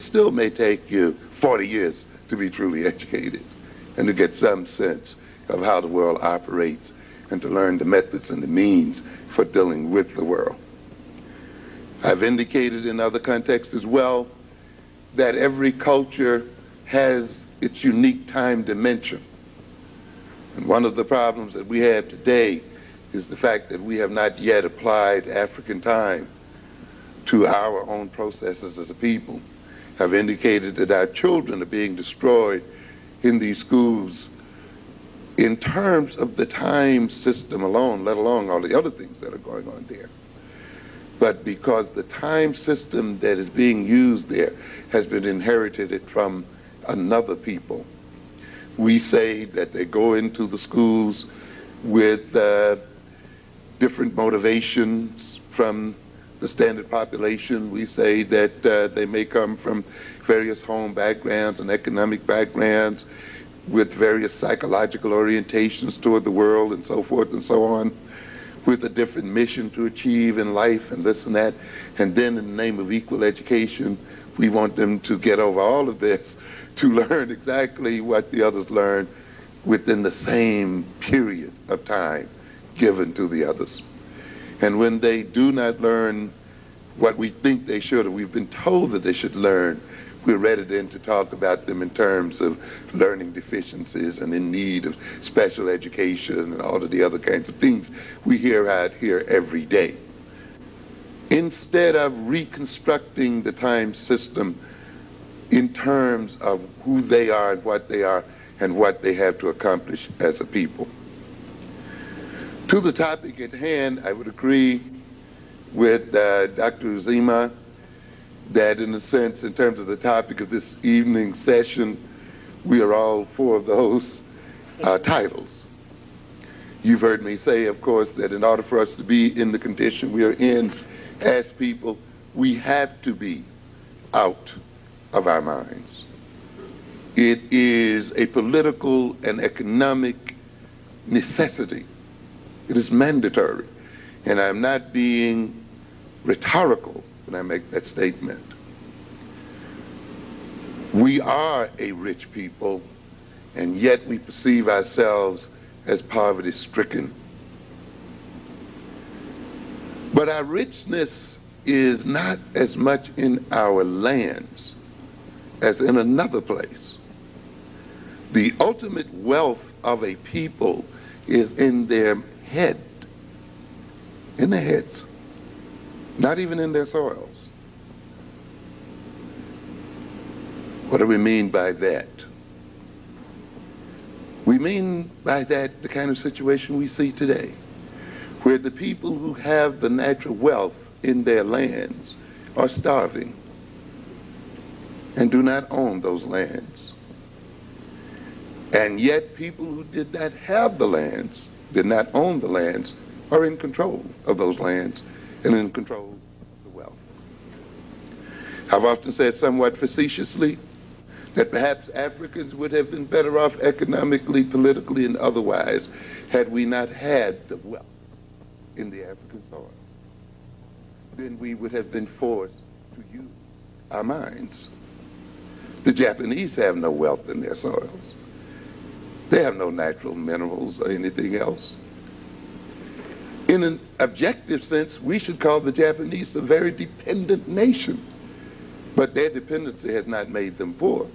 still may take you 40 years to be truly educated and to get some sense of how the world operates and to learn the methods and the means for dealing with the world. I've indicated in other contexts as well that every culture has its unique time dimension. And one of the problems that we have today is the fact that we have not yet applied African time to our own processes as a people. I've indicated that our children are being destroyed in these schools in terms of the time system alone, let alone all the other things that are going on there. But because the time system that is being used there has been inherited from another people. We say that they go into the schools with different motivations from the standard population. We say that they may come from various home backgrounds and economic backgrounds with various psychological orientations toward the world and so forth and so on, with a different mission to achieve in life and this and that. And then in the name of equal education, we want them to get over all of this to learn exactly what the others learn within the same period of time given to the others. And when they do not learn what we think they should, or we've been told that they should learn, we're ready then to talk about them in terms of learning deficiencies and in need of special education and all of the other kinds of things we hear out here every day. Instead of reconstructing the time system in terms of who they are and what they have to accomplish as a people. To the topic at hand, I would agree with Dr. Uzima that in a sense, in terms of the topic of this evening session, we are all for those titles. You've heard me say, of course, that in order for us to be in the condition we are in as people, we have to be out of our minds. It is a political and economic necessity. It is mandatory. And I'm not being rhetorical when I make that statement. We are a rich people, and yet we perceive ourselves as poverty-stricken. But our richness is not as much in our lands as in another place. The ultimate wealth of a people is in their head, in their heads, not even in their soils. What do we mean by that? We mean by that the kind of situation we see today, where the people who have the natural wealth in their lands are starving and do not own those lands. And yet people who did not have the lands, did not own the lands, are in control of those lands and in control of the wealth. I've often said somewhat facetiously that perhaps Africans would have been better off economically, politically, and otherwise had we not had the wealth in the African soil. Then we would have been forced to use our minds. The Japanese have no wealth in their soils. They have no natural minerals or anything else. In an objective sense, we should call the Japanese a very dependent nation, but their dependency has not made them poor.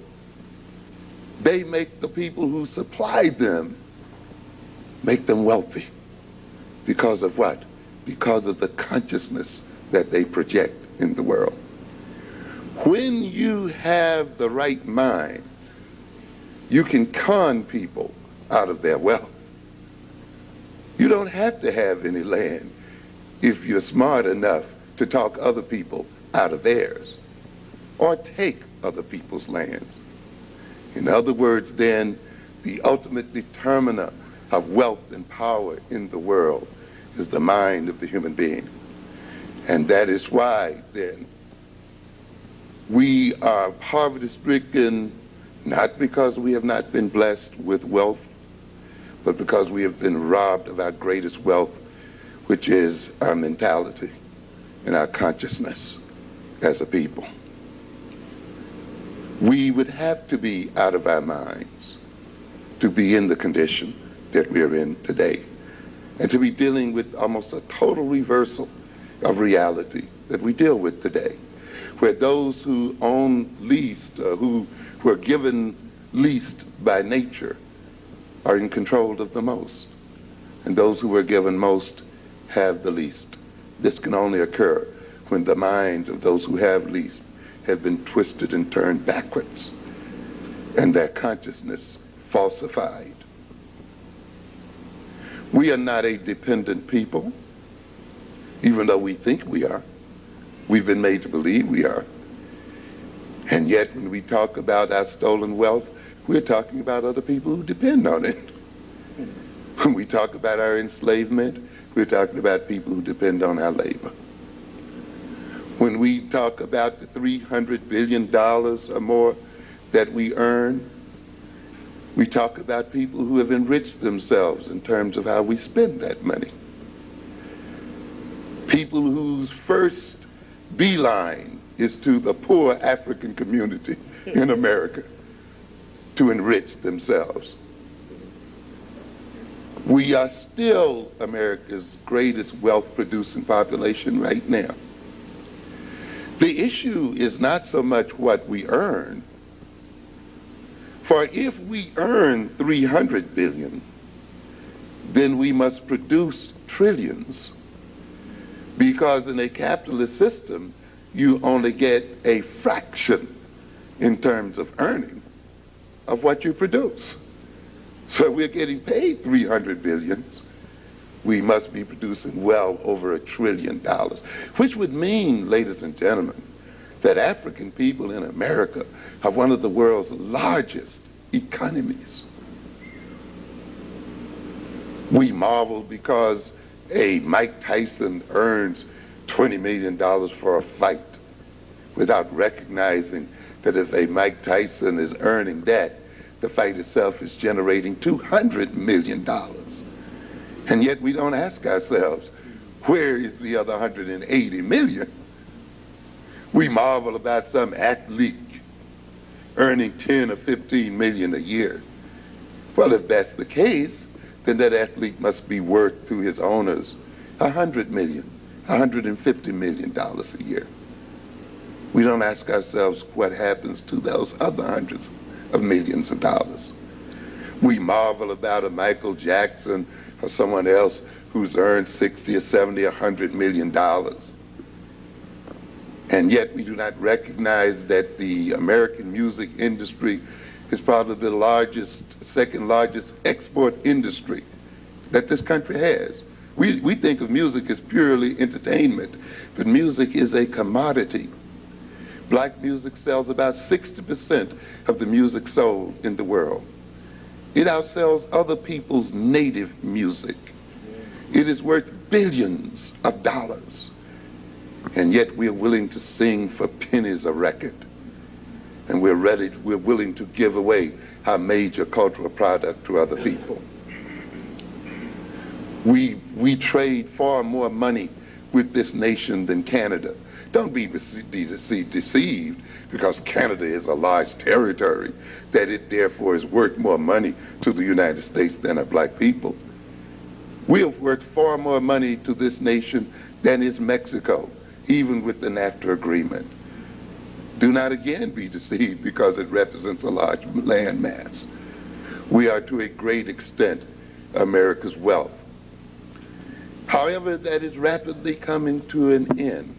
They make the people who supplied them, make them wealthy. Because of what? Because of the consciousness that they project in the world. When you have the right mind, you can con people out of their wealth. You don't have to have any land if you're smart enough to talk other people out of theirs or take other people's lands. In other words, then, the ultimate determiner of wealth and power in the world is the mind of the human being. And that is why, then, we are poverty-stricken, not because we have not been blessed with wealth, but because we have been robbed of our greatest wealth, which is our mentality and our consciousness as a people. We would have to be out of our minds to be in the condition that we are in today, and to be dealing with almost a total reversal of reality that we deal with today, where those who own least, who are given least by nature, are in control of the most, and those who are given most have the least. This can only occur when the minds of those who have least have been twisted and turned backwards, and their consciousness falsified. We are not a dependent people, even though we think we are. We've been made to believe we are. And yet when we talk about our stolen wealth, we're talking about other people who depend on it. When we talk about our enslavement, we're talking about people who depend on our labor. When we talk about the $300 billion or more that we earn, we talk about people who have enriched themselves in terms of how we spend that money. People whose first beeline is to the poor African community in America to enrich themselves. We are still America's greatest wealth-producing population right now. The issue is not so much what we earn, for if we earn 300 billion, then we must produce trillions, because in a capitalist system, you only get a fraction in terms of earning of what you produce. So we're getting paid 300 billion. We must be producing well over $1 trillion, which would mean, ladies and gentlemen, that African people in America have one of the world's largest economies. We marvel because a Mike Tyson earns $20 million for a fight, without recognizing that if a Mike Tyson is earning that, the fight itself is generating $200 million. And yet we don't ask ourselves, where is the other 180 million? We marvel about some athlete earning 10 or 15 million a year. Well, if that's the case, then that athlete must be worth to his owners $100 million, $150 million a year. We don't ask ourselves what happens to those other hundreds of millions of dollars. We marvel about a Michael Jackson or someone else who's earned 60 or 70 or $100 million. And yet we do not recognize that the American music industry is probably the largest, second largest export industry that this country has. We think of music as purely entertainment, but music is a commodity. Black music sells about 60% of the music sold in the world. It outsells other people's native music. It is worth billions of dollars. And yet we're willing to sing for pennies a record. And we're willing to give away our major cultural product to other people. We trade far more money with this nation than Canada. Don't be deceived because Canada is a large territory, that it therefore is worth more money to the United States than our black people. We have worth far more money to this nation than is Mexico, even with the NAFTA agreement. Do not again be deceived because it represents a large landmass. We are to a great extent America's wealth. However, that is rapidly coming to an end.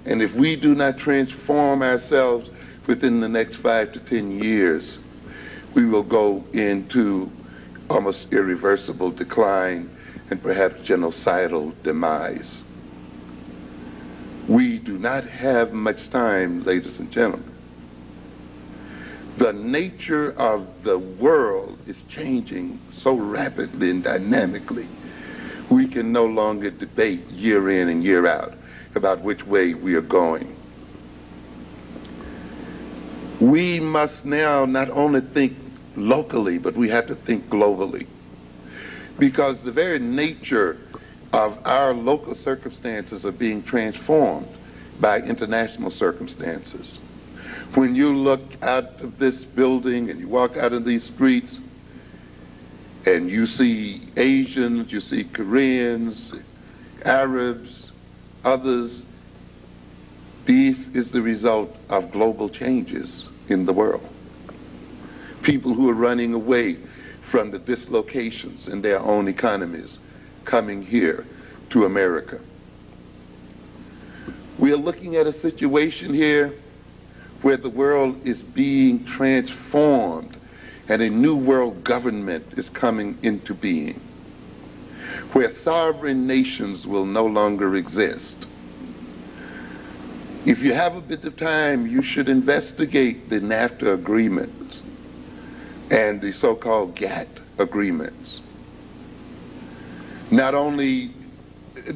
And if we do not transform ourselves within the next 5 to 10 years, we will go into almost irreversible decline and perhaps genocidal demise. We do not have much time, ladies and gentlemen. The nature of the world is changing so rapidly and dynamically. We can no longer debate year in and year out about which way we are going. We must now not only think locally, but we have to think globally. Because the very nature of our local circumstances are being transformed by international circumstances. When you look out of this building and you walk out of these streets and you see Asians, you see Koreans, Arabs, others, this is the result of global changes in the world. People who are running away from the dislocations in their own economies coming here to America. We are looking at a situation here where the world is being transformed and a new world government is coming into being, where sovereign nations will no longer exist. If you have a bit of time, you should investigate the NAFTA agreements and the so-called GATT agreements. Not only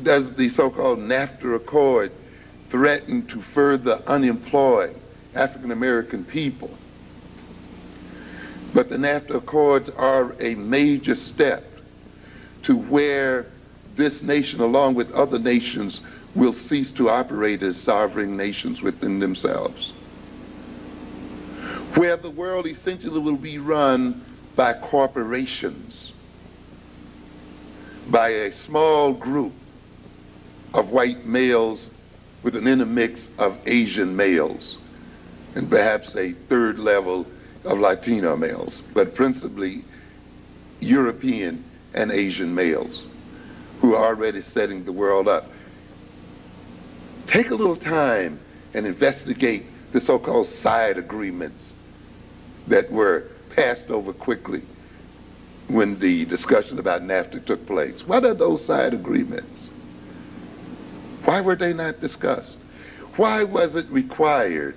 does the so-called NAFTA accord threaten to further unemploy African American people, but the NAFTA accords are a major step to where this nation, along with other nations, will cease to operate as sovereign nations within themselves, where the world essentially will be run by corporations, by a small group of white males with an intermix of Asian males, and perhaps a third level of Latino males, but principally European and Asian males who are already setting the world up. Take a little time and investigate the so-called side agreements that were passed over quickly when the discussion about NAFTA took place. What are those side agreements? Why were they not discussed? Why was it required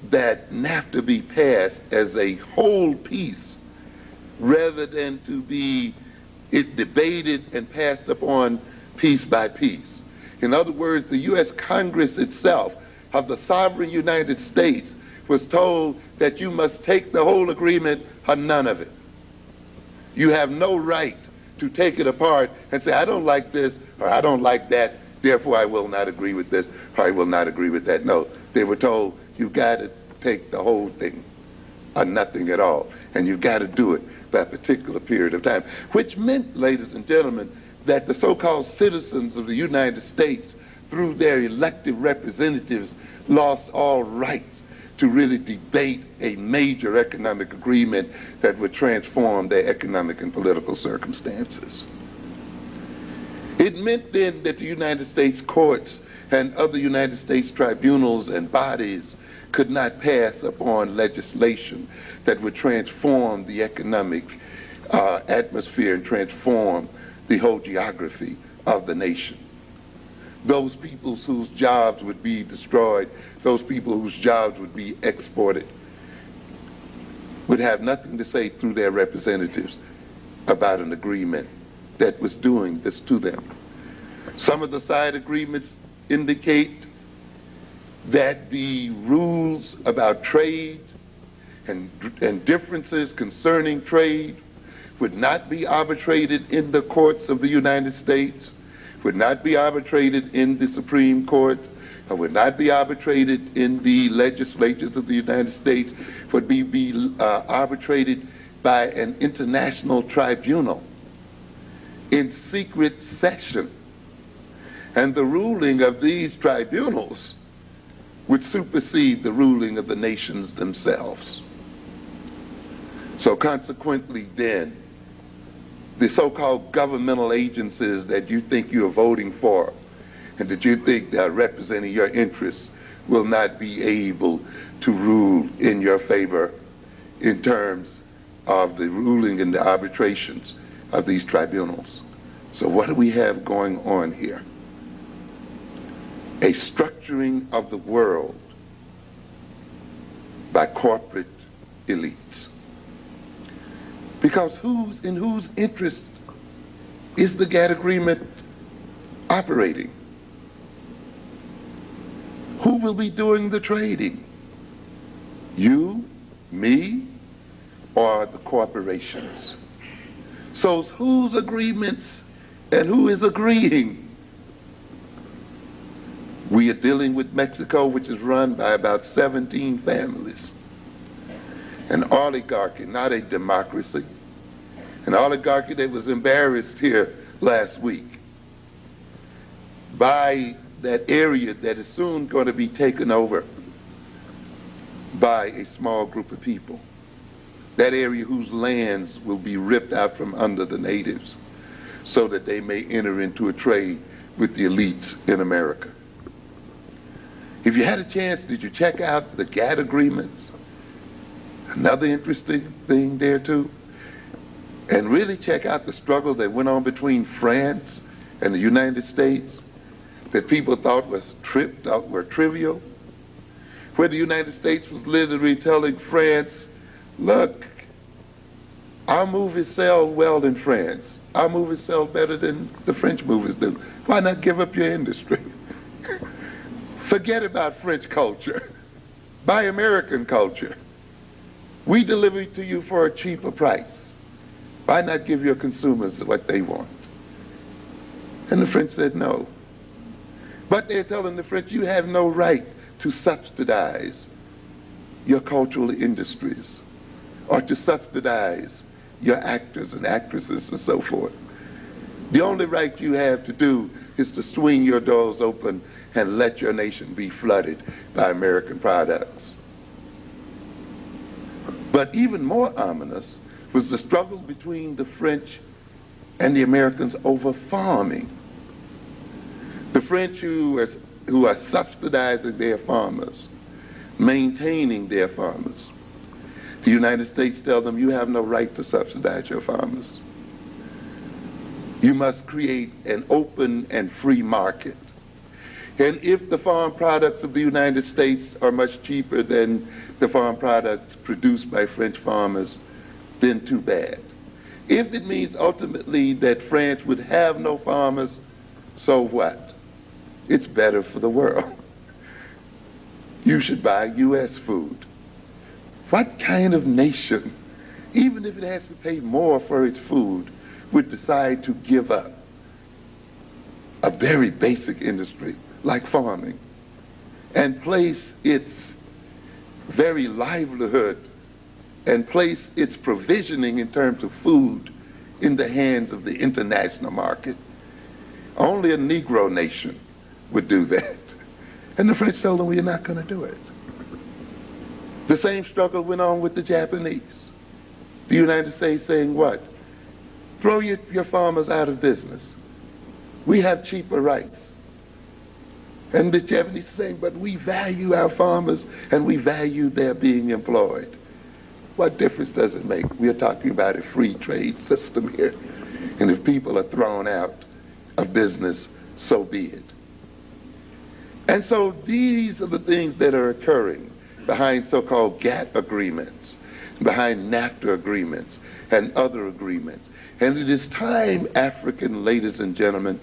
that NAFTA be passed as a whole piece rather than to be debated and passed upon piece by piece? In other words, the U.S. Congress itself of the sovereign United States was told that you must take the whole agreement or none of it. You have no right to take it apart and say, I don't like this or I don't like that, therefore I will not agree with this or I will not agree with that. No, they were told you've got to take the whole thing or nothing at all, and you've got to do it by a particular period of time, which meant, ladies and gentlemen, that the so-called citizens of the United States, through their elected representatives, lost all rights to really debate a major economic agreement that would transform their economic and political circumstances. It meant then that the United States courts and other United States tribunals and bodies could not pass upon legislation that would transform the economic atmosphere and transform the whole geography of the nation. Those people whose jobs would be destroyed, those people whose jobs would be exported, would have nothing to say through their representatives about an agreement that was doing this to them. Some of the side agreements indicate that the rules about trade and differences concerning trade would not be arbitrated in the courts of the United States, would not be arbitrated in the Supreme Court, or would not be arbitrated in the legislatures of the United States, would be arbitrated by an international tribunal in secret session. And the ruling of these tribunals would supersede the ruling of the nations themselves. So consequently then, the so-called governmental agencies that you think you're voting for and that you think are representing your interests will not be able to rule in your favor in terms of the ruling and the arbitrations of these tribunals. So what do we have going on here? A structuring of the world by corporate elites. Because in whose interest is the GATT agreement operating? Who will be doing the trading? You, me, or the corporations? So whose agreements and who is agreeing? We are dealing with Mexico, which is run by about 17 families. An oligarchy, not a democracy. An oligarchy that was embarrassed here last week by that area that is soon going to be taken over by a small group of people. That area whose lands will be ripped out from under the natives so that they may enter into a trade with the elites in America. If you had a chance, did you check out the GATT agreements? Another interesting thing there too. And really check out the struggle that went on between France and the United States that people thought were trivial, where the United States was literally telling France, look, our movies sell well in France. Our movies sell better than the French movies do. Why not give up your industry? Forget about French culture. Buy American culture. We deliver it to you for a cheaper price. Why not give your consumers what they want? And the French said no. But they're telling the French, you have no right to subsidize your cultural industries or to subsidize your actors and actresses and so forth. The only right you have to do is to swing your doors open and let your nation be flooded by American products. But even more ominous was the struggle between the French and the Americans over farming. The French who are subsidizing their farmers, maintaining their farmers. The United States tell them, you have no right to subsidize your farmers. You must create an open and free market. And if the farm products of the United States are much cheaper than the farm products produced by French farmers, then too bad. If it means ultimately that France would have no farmers, so what? It's better for the world. You should buy U.S. food. What kind of nation, even if it has to pay more for its food, would decide to give up a very basic industry like farming and place its very livelihood and place its provisioning in terms of food in the hands of the international market? Only a Negro nation would do that. And the French told them, we're not going to do it. The same struggle went on with the Japanese. The United States saying what? Throw your farmers out of business. We have cheaper rights. And the Japanese are saying, but we value our farmers and we value their being employed. What difference does it make? We are talking about a free trade system here. And if people are thrown out of business, so be it. And so these are the things that are occurring behind so-called GATT agreements, behind NAFTA agreements, and other agreements. And it is time, African ladies and gentlemen,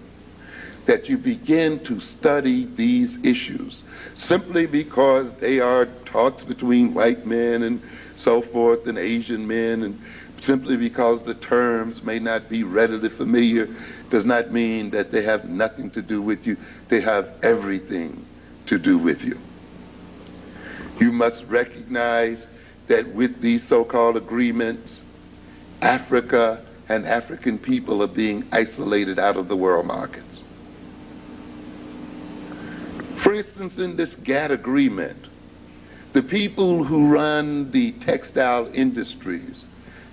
that you begin to study these issues simply because they are talks between white men and so forth and Asian men, and simply because the terms may not be readily familiar does not mean that they have nothing to do with you. They have everything to do with you. You must recognize that with these so-called agreements, Africa and African people are being isolated out of the world markets. For instance, in this GATT agreement, the people who run the textile industries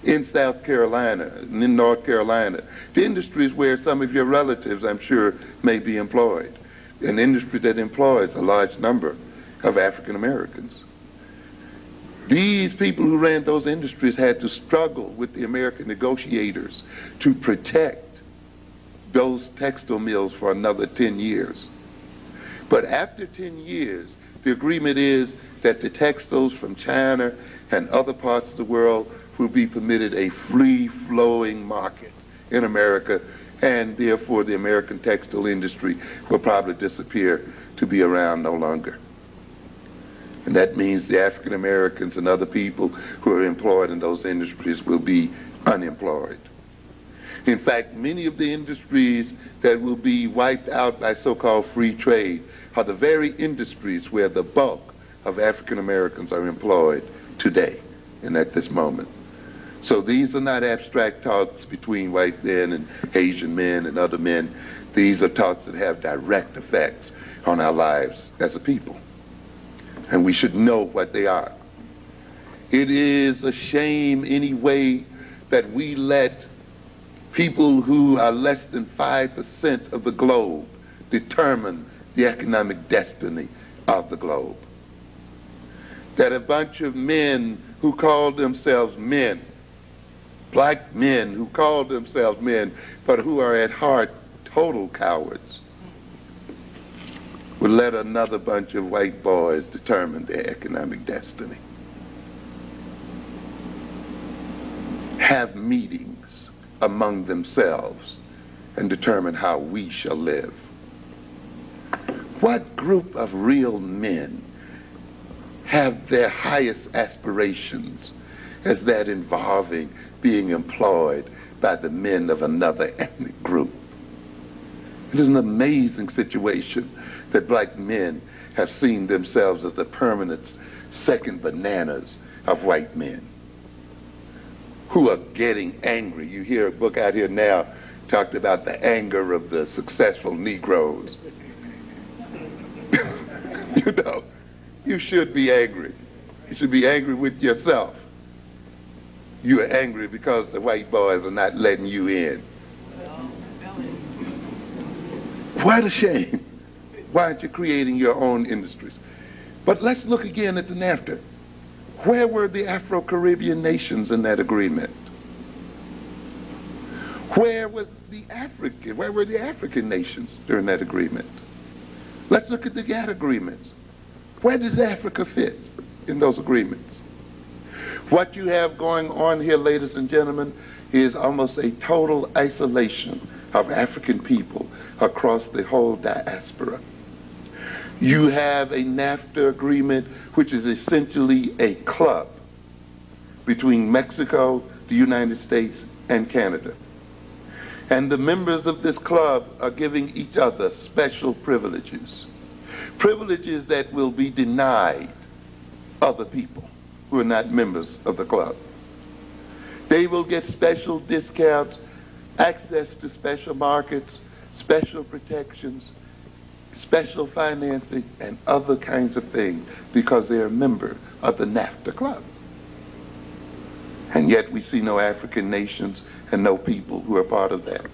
in South Carolina and in North Carolina, the industries where some of your relatives, I'm sure, may be employed, an industry that employs a large number of African Americans. These people who ran those industries had to struggle with the American negotiators to protect those textile mills for another 10 years. But after 10 years, the agreement is that the textiles from China and other parts of the world will be permitted a free-flowing market in America, and therefore the American textile industry will probably disappear to be around no longer. And that means the African Americans and other people who are employed in those industries will be unemployed. In fact, many of the industries that will be wiped out by so-called free trade are the very industries where the bulk of African Americans are employed today and at this moment. So these are not abstract talks between white men and Asian men and other men. These are talks that have direct effects on our lives as a people. And we should know what they are. It is a shame anyway that we let people who are less than 5% of the globe determine the economic destiny of the globe. That a bunch of men who call themselves men, black men who call themselves men, but who are at heart total cowards, would let another bunch of white boys determine their economic destiny. Have meetings among themselves and determine how we shall live. What group of real men have their highest aspirations as that involving being employed by the men of another ethnic group? It is an amazing situation that black men have seen themselves as the permanent second bananas of white men who are getting angry. You hear a book out here now talked about the anger of the successful Negroes. You know, you should be angry. You should be angry with yourself. You are angry because the white boys are not letting you in. What a shame. Why aren't you creating your own industries? But let's look again at the NAFTA. Where were the Afro-Caribbean nations in that agreement? Where were the African nations during that agreement? Let's look at the GATT agreements. Where does Africa fit in those agreements? What you have going on here, ladies and gentlemen, is almost a total isolation of African people across the whole diaspora. You have a NAFTA agreement, which is essentially a club between Mexico, the United States, and Canada. And the members of this club are giving each other special privileges. Privileges that will be denied other people who are not members of the club. They will get special discounts, access to special markets, special protections, special financing, and other kinds of things because they are a member of the NAFTA club. And yet we see no African nations and no people who are part of that.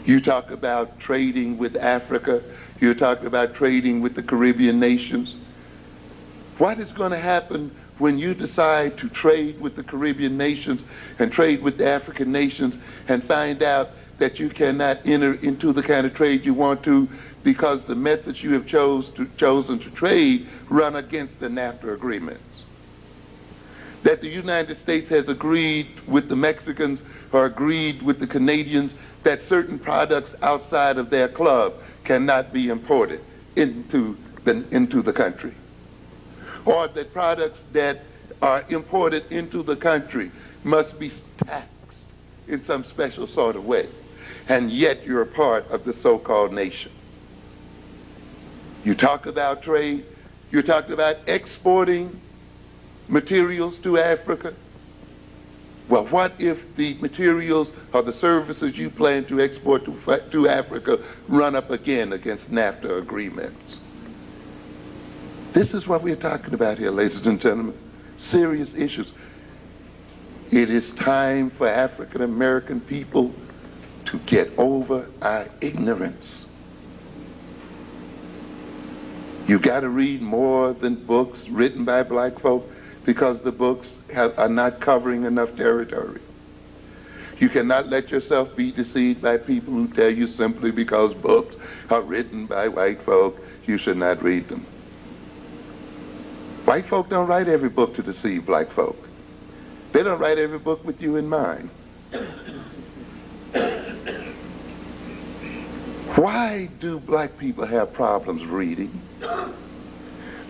You talk about trading with Africa, you talk about trading with the Caribbean nations. What is going to happen when you decide to trade with the Caribbean nations and trade with the African nations and find out that you cannot enter into the kind of trade you want to because the methods you have chosen to trade run against the NAFTA agreements? That the United States has agreed with the Mexicans or agreed with the Canadians that certain products outside of their club cannot be imported into the country. Or that products that are imported into the country must be taxed in some special sort of way. And yet you're a part of the so-called nation. You talk about trade, you talk about exporting materials to Africa. Well, what if the materials or the services you plan to export to Africa run up again against NAFTA agreements? This is what we're talking about here, ladies and gentlemen. Serious issues. It is time for African American people to get over our ignorance. You got to read more than books written by black folk because the books are not covering enough territory. You cannot let yourself be deceived by people who tell you simply because books are written by white folk, you should not read them. White folk don't write every book to deceive black folk. They don't write every book with you in mind. Why do black people have problems reading?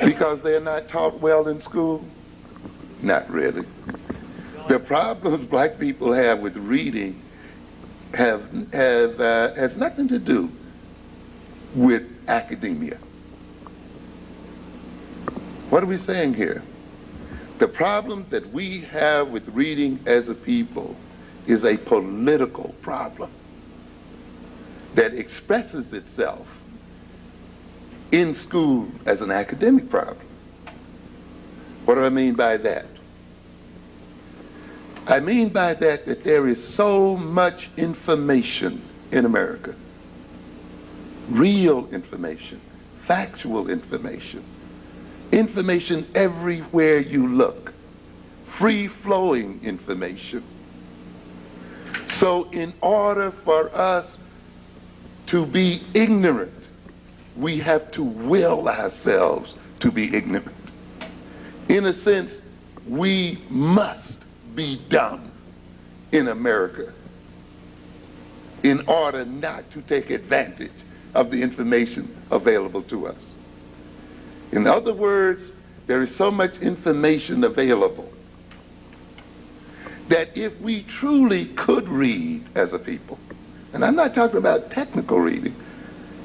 Because they're not taught well in school? Not really. The problems black people have with reading has nothing to do with academia. What are we saying here? The problem that we have with reading as a people is a political problem that expresses itself in school as an academic problem. What do I mean by that? I mean by that that there is so much information in America, real information, factual information, information everywhere you look, free-flowing information. So in order for us to be ignorant, we have to will ourselves to be ignorant. In a sense, we must be dumb in America in order not to take advantage of the information available to us. In other words, there is so much information available that if we truly could read as a people, and I'm not talking about technical reading,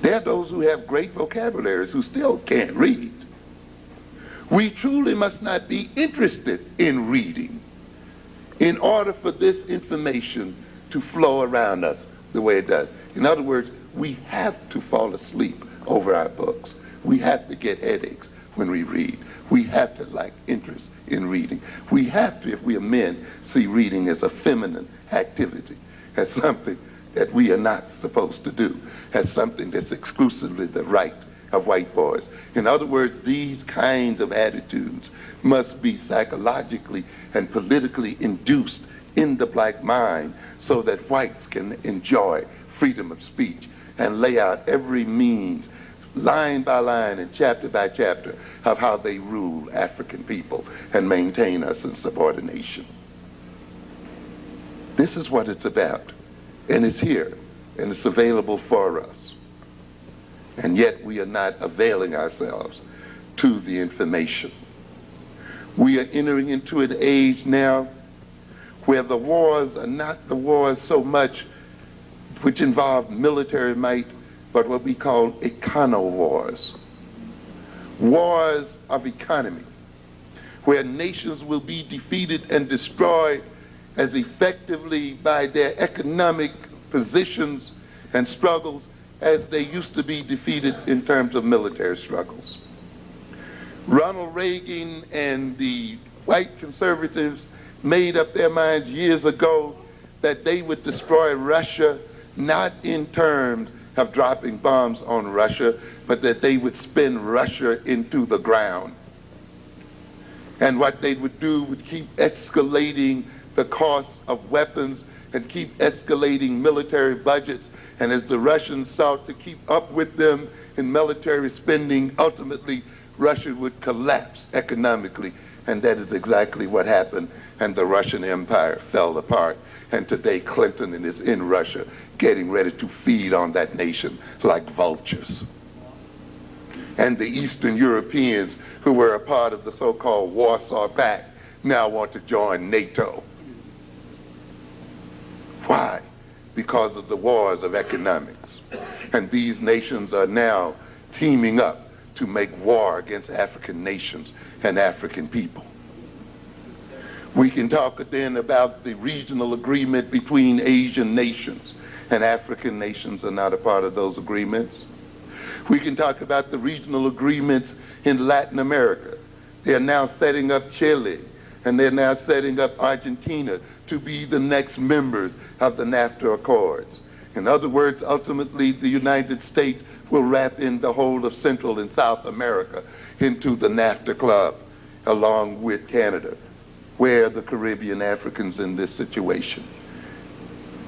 there are those who have great vocabularies who still can't read. We truly must not be interested in reading in order for this information to flow around us the way it does. In other words, we have to fall asleep over our books. We have to get headaches when we read. We have to lack interest in reading. We have to, if we are men, see reading as a feminine activity, as something that we are not supposed to do, as something that's exclusively the right of white boys. In other words, these kinds of attitudes must be psychologically and politically induced in the black mind so that whites can enjoy freedom of speech and lay out every means, line by line and chapter by chapter, of how they rule African people and maintain us in subordination. This is what it's about, and it's here, and it's available for us. And yet we are not availing ourselves to the information. We are entering into an age now where the wars are not the wars so much which involve military might, but what we call econo-wars. Wars of economy, where nations will be defeated and destroyed as effectively by their economic positions and struggles as they used to be defeated in terms of military struggles. Ronald Reagan and the white conservatives made up their minds years ago that they would destroy Russia, not in terms of dropping bombs on Russia, but that they would spin Russia into the ground. And what they would do would keep escalating the cost of weapons and keep escalating military budgets. And as the Russians sought to keep up with them in military spending, ultimately Russia would collapse economically. And that is exactly what happened, and the Russian Empire fell apart. And today Clinton is in Russia getting ready to feed on that nation like vultures. And the Eastern Europeans, who were a part of the so-called Warsaw Pact, now want to join NATO. Why? Because of the wars of economics. And these nations are now teaming up to make war against African nations and African people. We can talk then about the regional agreement between Asian nations, and African nations are not a part of those agreements. We can talk about the regional agreements in Latin America. They're now setting up Chile, and they're now setting up Argentina to be the next members of the NAFTA Accords. In other words, ultimately the United States will wrap in the whole of Central and South America into the NAFTA club, along with Canada. Where are the Caribbean Africans in this situation?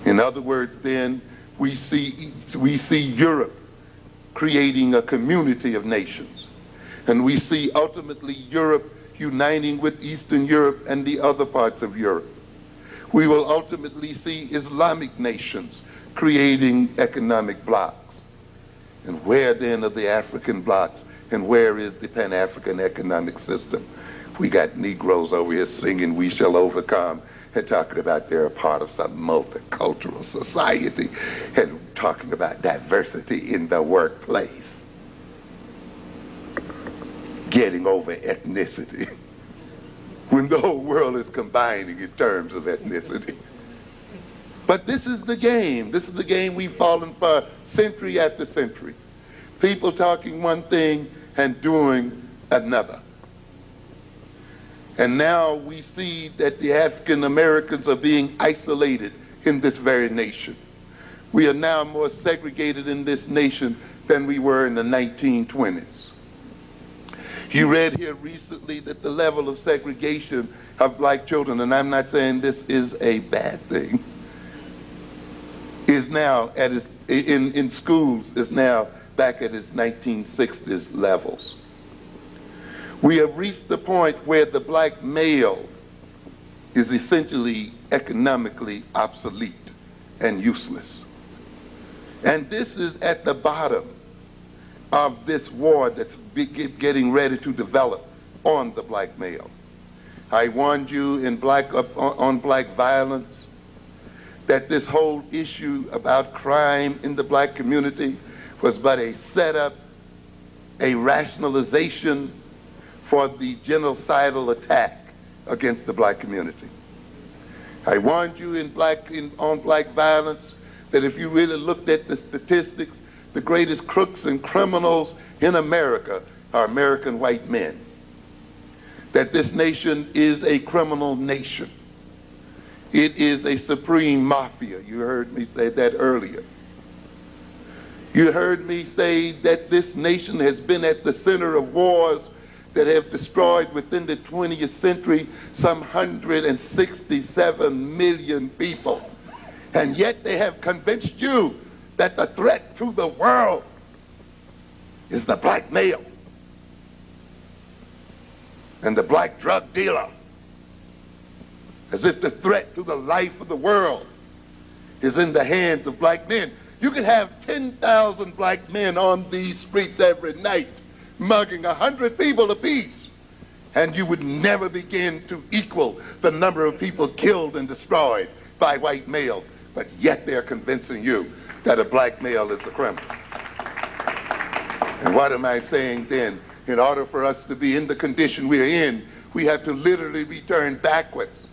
In other words, then, we see Europe creating a community of nations. And we see ultimately Europe uniting with Eastern Europe and the other parts of Europe. We will ultimately see Islamic nations creating economic blocs. And where then are the African blocs, and where is the Pan-African economic system? We got Negroes over here singing "We Shall Overcome," and talking about they're a part of some multicultural society, and talking about diversity in the workplace, getting over ethnicity, when the whole world is combining in terms of ethnicity. But this is the game. This is the game we've fallen for century after century. People talking one thing and doing another. And now we see that the African Americans are being isolated in this very nation. We are now more segregated in this nation than we were in the 1920s. You read here recently that the level of segregation of black children, and I'm not saying this is a bad thing, is now at its, in schools, is now back at its 1960s levels. We have reached the point where the black male is essentially economically obsolete and useless. And this is at the bottom of this war that's getting ready to develop on the black male. I warned you in on black violence that this whole issue about crime in the black community was but a setup, a rationalization for the genocidal attack against the black community. I warned you on black violence that if you really looked at the statistics, the greatest crooks and criminals in America are American white men. That this nation is a criminal nation. It is a supreme mafia. You heard me say that earlier. You heard me say that this nation has been at the center of wars that have destroyed within the 20th century some 167 million people. And yet they have convinced you that the threat to the world is the black male and the black drug dealer, as if the threat to the life of the world is in the hands of black men. You could have 10,000 black men on these streets every night, mugging 100 people apiece, and you would never begin to equal the number of people killed and destroyed by white males. But yet they're convincing you that a black male is a criminal. And what am I saying then? In order for us to be in the condition we're in, we have to literally return backwards.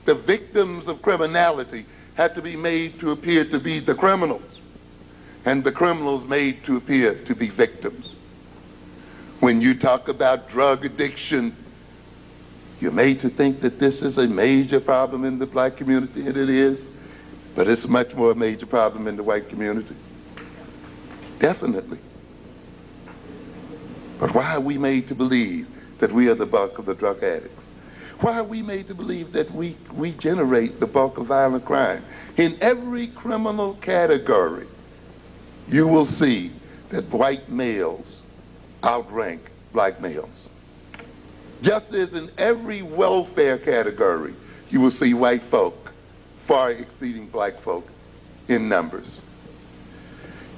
The victims of criminality have to be made to appear to be the criminals, and the criminals made to appear to be victims. When you talk about drug addiction, you're made to think that this is a major problem in the black community, and it is, but it's much more a major problem in the white community. Definitely. But why are we made to believe that we are the bulk of the drug addicts? Why are we made to believe that we generate the bulk of violent crime? In every criminal category, you will see that white males outrank black males. Just as in every welfare category, you will see white folk far exceeding black folk in numbers.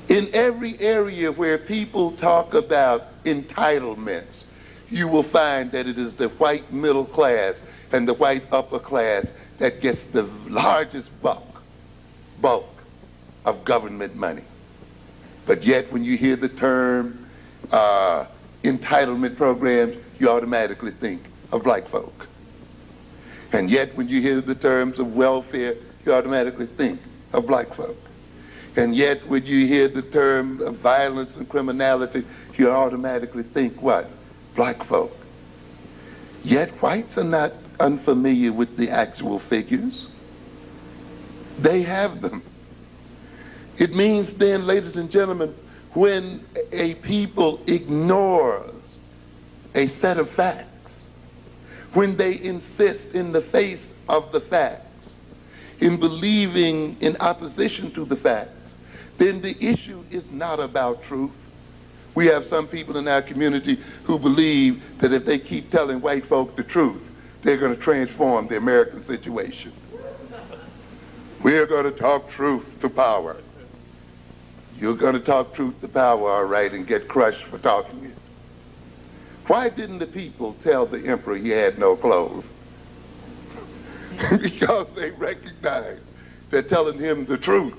In every area where people talk about entitlements, you will find that it is the white middle class and the white upper class that gets the largest bulk of government money. But yet when you hear the term entitlement programs, you automatically think of black folk. And yet when you hear the terms of welfare, you automatically think of black folk. And yet when you hear the term of violence and criminality, you automatically think what? Black folk. Yet whites are not unfamiliar with the actual figures. They have them. It means then, ladies and gentlemen, when a people ignores a set of facts, when they insist in the face of the facts, in believing in opposition to the facts, then the issue is not about truth. We have some people in our community who believe that if they keep telling white folk the truth, they're going to transform the American situation. We're going to talk truth to power. You're going to talk truth to power, all right, and get crushed for talking it. Why didn't the people tell the emperor he had no clothes? because they recognized that telling him the truth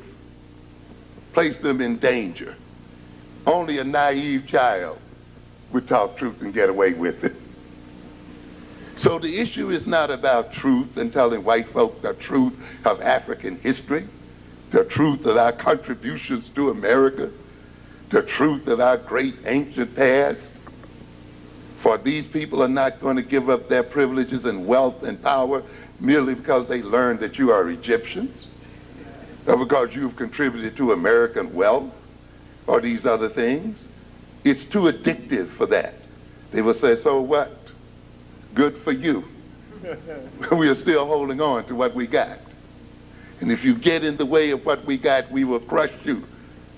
placed them in danger. Only a naive child would talk truth and get away with it. So the issue is not about truth and telling white folk the truth of African history, the truth of our contributions to America, the truth of our great ancient past. For these people are not going to give up their privileges and wealth and power merely because they learned that you are Egyptians, or because you've contributed to American wealth, or these other things. It's too addictive for that. They will say, so what? Good for you. We are still holding on to what we got. And if you get in the way of what we got, we will crush you,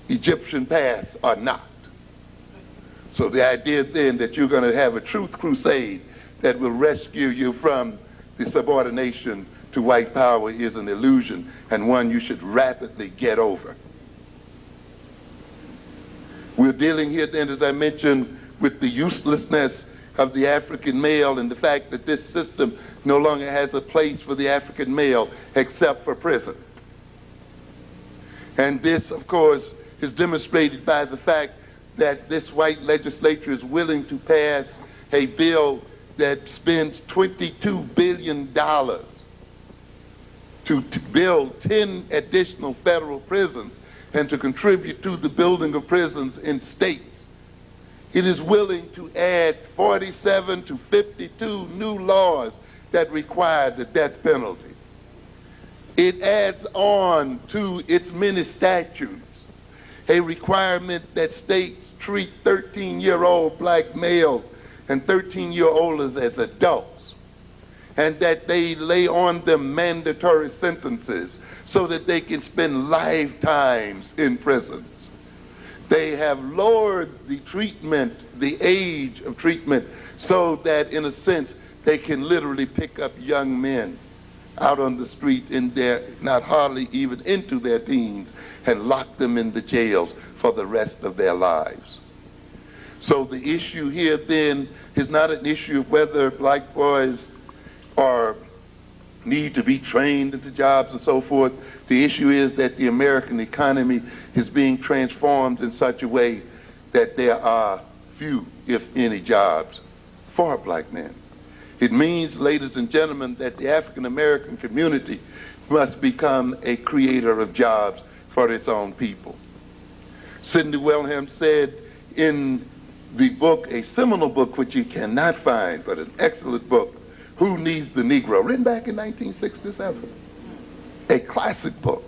Egyptian past or not. So the idea then that you're going to have a truth crusade that will rescue you from the subordination to white power is an illusion, and one you should rapidly get over. We're dealing here then, as I mentioned, with the uselessness of the African male and the fact that this system no longer has a place for the African male except for prison. And this, of course, is demonstrated by the fact that this white legislature is willing to pass a bill that spends $22 billion to build 10 additional federal prisons and to contribute to the building of prisons in states. It is willing to add 47 to 52 new laws that require the death penalty. It adds on to its many statutes a requirement that states treat 13-year-old black males and 13-year-olds as adults, and that they lay on them mandatory sentences so that they can spend lifetimes in prisons. They have lowered the treatment, the age of treatment, so that in a sense they can literally pick up young men out on the street in their, not hardly even into their teens, and lock them in the jails for the rest of their lives. So the issue here then is not an issue of whether black boys need to be trained into jobs and so forth. The issue is that the American economy is being transformed in such a way that there are few, if any, jobs for black men. It means, ladies and gentlemen, that the African American community must become a creator of jobs for its own people. Sidney Wilhelm said in the book, a seminal book which you cannot find, but an excellent book, Who Needs the Negro, written back in 1967, a classic book.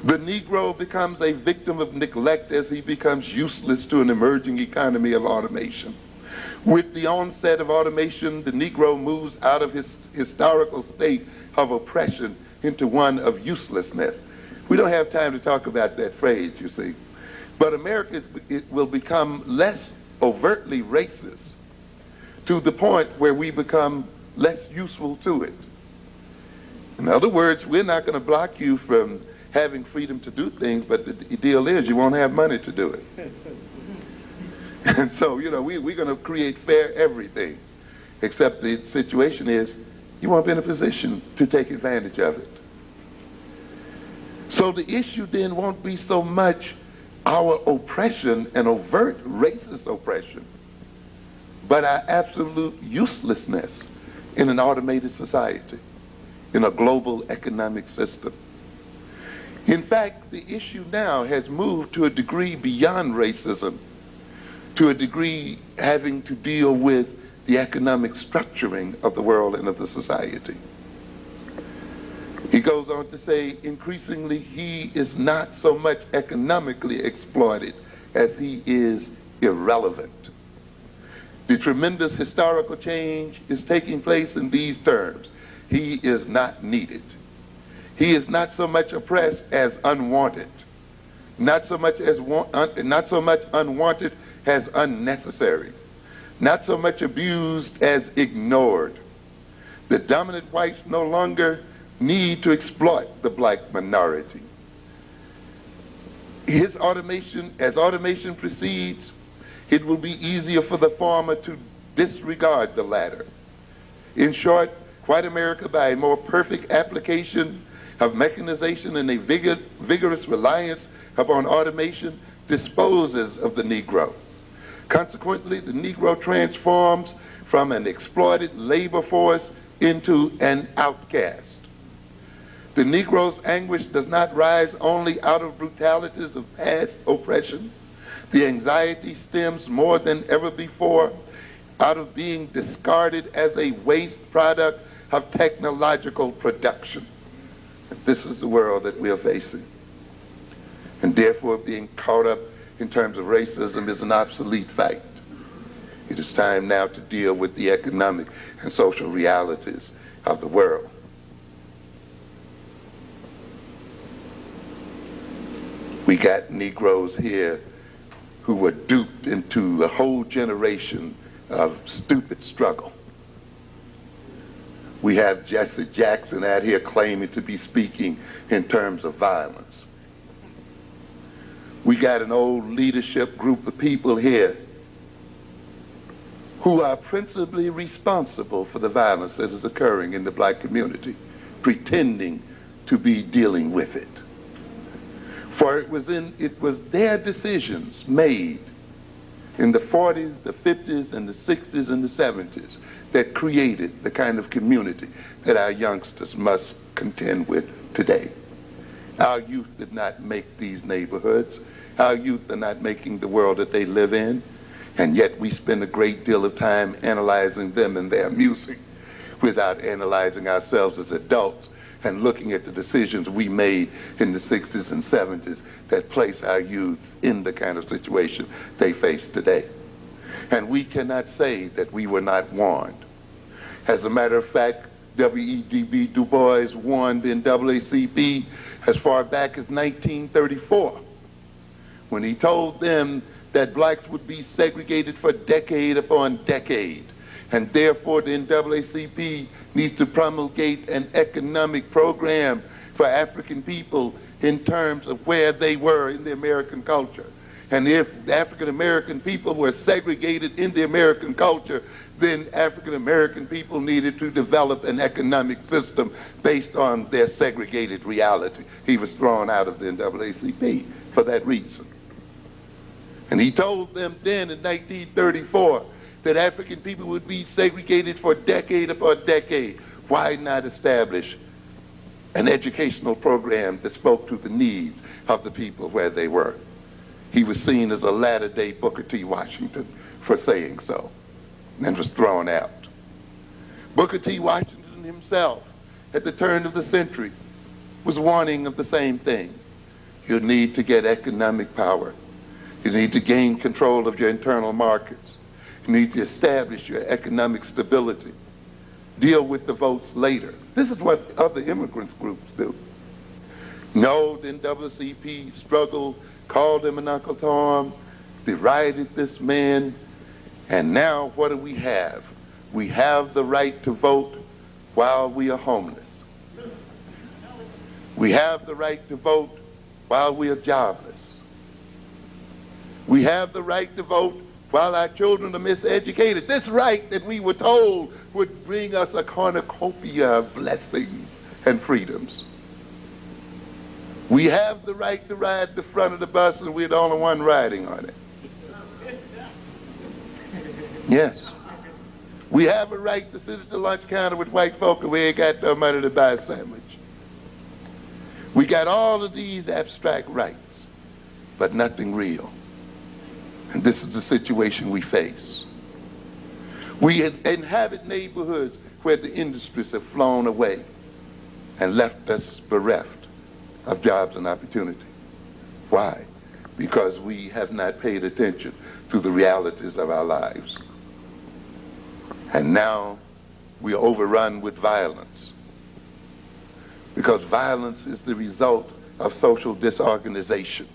The Negro becomes a victim of neglect as he becomes useless to an emerging economy of automation. With the onset of automation, the Negro moves out of his historical state of oppression into one of uselessness. We don't have time to talk about that phrase, you see. But America will become less overtly racist to the point where we become less useful to it. In other words, we're not going to block you from having freedom to do things, but the deal is you won't have money to do it. And so, you know, we're going to create fair everything, except the situation is you won't be in a position to take advantage of it. So the issue then won't be so much our oppression and overt racist oppression, but our absolute uselessness in an automated society, in a global economic system. In fact, the issue now has moved to a degree beyond racism, to a degree having to deal with the economic structuring of the world and of the society. He goes on to say, increasingly, he is not so much economically exploited as he is irrelevant. The tremendous historical change is taking place in these terms. He is not needed. He is not so much oppressed as unwanted. Not so much unwanted as unnecessary. Not so much abused as ignored. The dominant whites no longer need to exploit the black minority. As automation proceeds, it will be easier for the former to disregard the latter. In short, white America, by a more perfect application of mechanization and a vigorous reliance upon automation, disposes of the Negro. Consequently, the Negro transforms from an exploited labor force into an outcast. The Negro's anguish does not rise only out of brutalities of past oppression. The anxiety stems more than ever before out of being discarded as a waste product of technological production. And this is the world that we are facing. And therefore, being caught up in terms of racism is an obsolete fact. It is time now to deal with the economic and social realities of the world. We got Negroes here who were duped into a whole generation of stupid struggle. We have Jesse Jackson out here claiming to be speaking in terms of violence. We got an old leadership group of people here who are principally responsible for the violence that is occurring in the black community, pretending to be dealing with it. For it was their decisions made in the 40s, the 50s, and the 60s, and the 70s that created the kind of community that our youngsters must contend with today. Our youth did not make these neighborhoods. Our youth are not making the world that they live in, and yet we spend a great deal of time analyzing them and their music without analyzing ourselves as adults and looking at the decisions we made in the 60s and 70s that place our youth in the kind of situation they face today. And we cannot say that we were not warned. As a matter of fact, W.E.B. Du Bois warned the NAACP as far back as 1934 when he told them that blacks would be segregated for decade upon decade, and therefore the NAACP needs to promulgate an economic program for African people in terms of where they were in the American culture. And if the African American people were segregated in the American culture, then African American people needed to develop an economic system based on their segregated reality. He was thrown out of the NAACP for that reason. And he told them then in 1934 that African people would be segregated for decade upon decade. Why not establish an educational program that spoke to the needs of the people where they were? He was seen as a latter-day Booker T. Washington for saying so, and was thrown out. Booker T. Washington himself, at the turn of the century, was warning of the same thing. You need to get economic power. You need to gain control of your internal markets. You need to establish your economic stability. Deal with the votes later. This is what other immigrants groups do. No, the NAACP struggled, called him an Uncle Tom, derided this man, and now what do we have? We have the right to vote while we are homeless. We have the right to vote while we are jobless. We have the right to vote while our children are miseducated. This right that we were told would bring us a cornucopia of blessings and freedoms. We have the right to ride the front of the bus and we're the only one riding on it. Yes. We have a right to sit at the lunch counter with white folk and we ain't got no money to buy a sandwich. We got all of these abstract rights, but nothing real. And this is the situation we face. We inhabit neighborhoods where the industries have flown away and left us bereft of jobs and opportunity. Why? Because we have not paid attention to the realities of our lives. And now we are overrun with violence. Because violence is the result of social disorganization.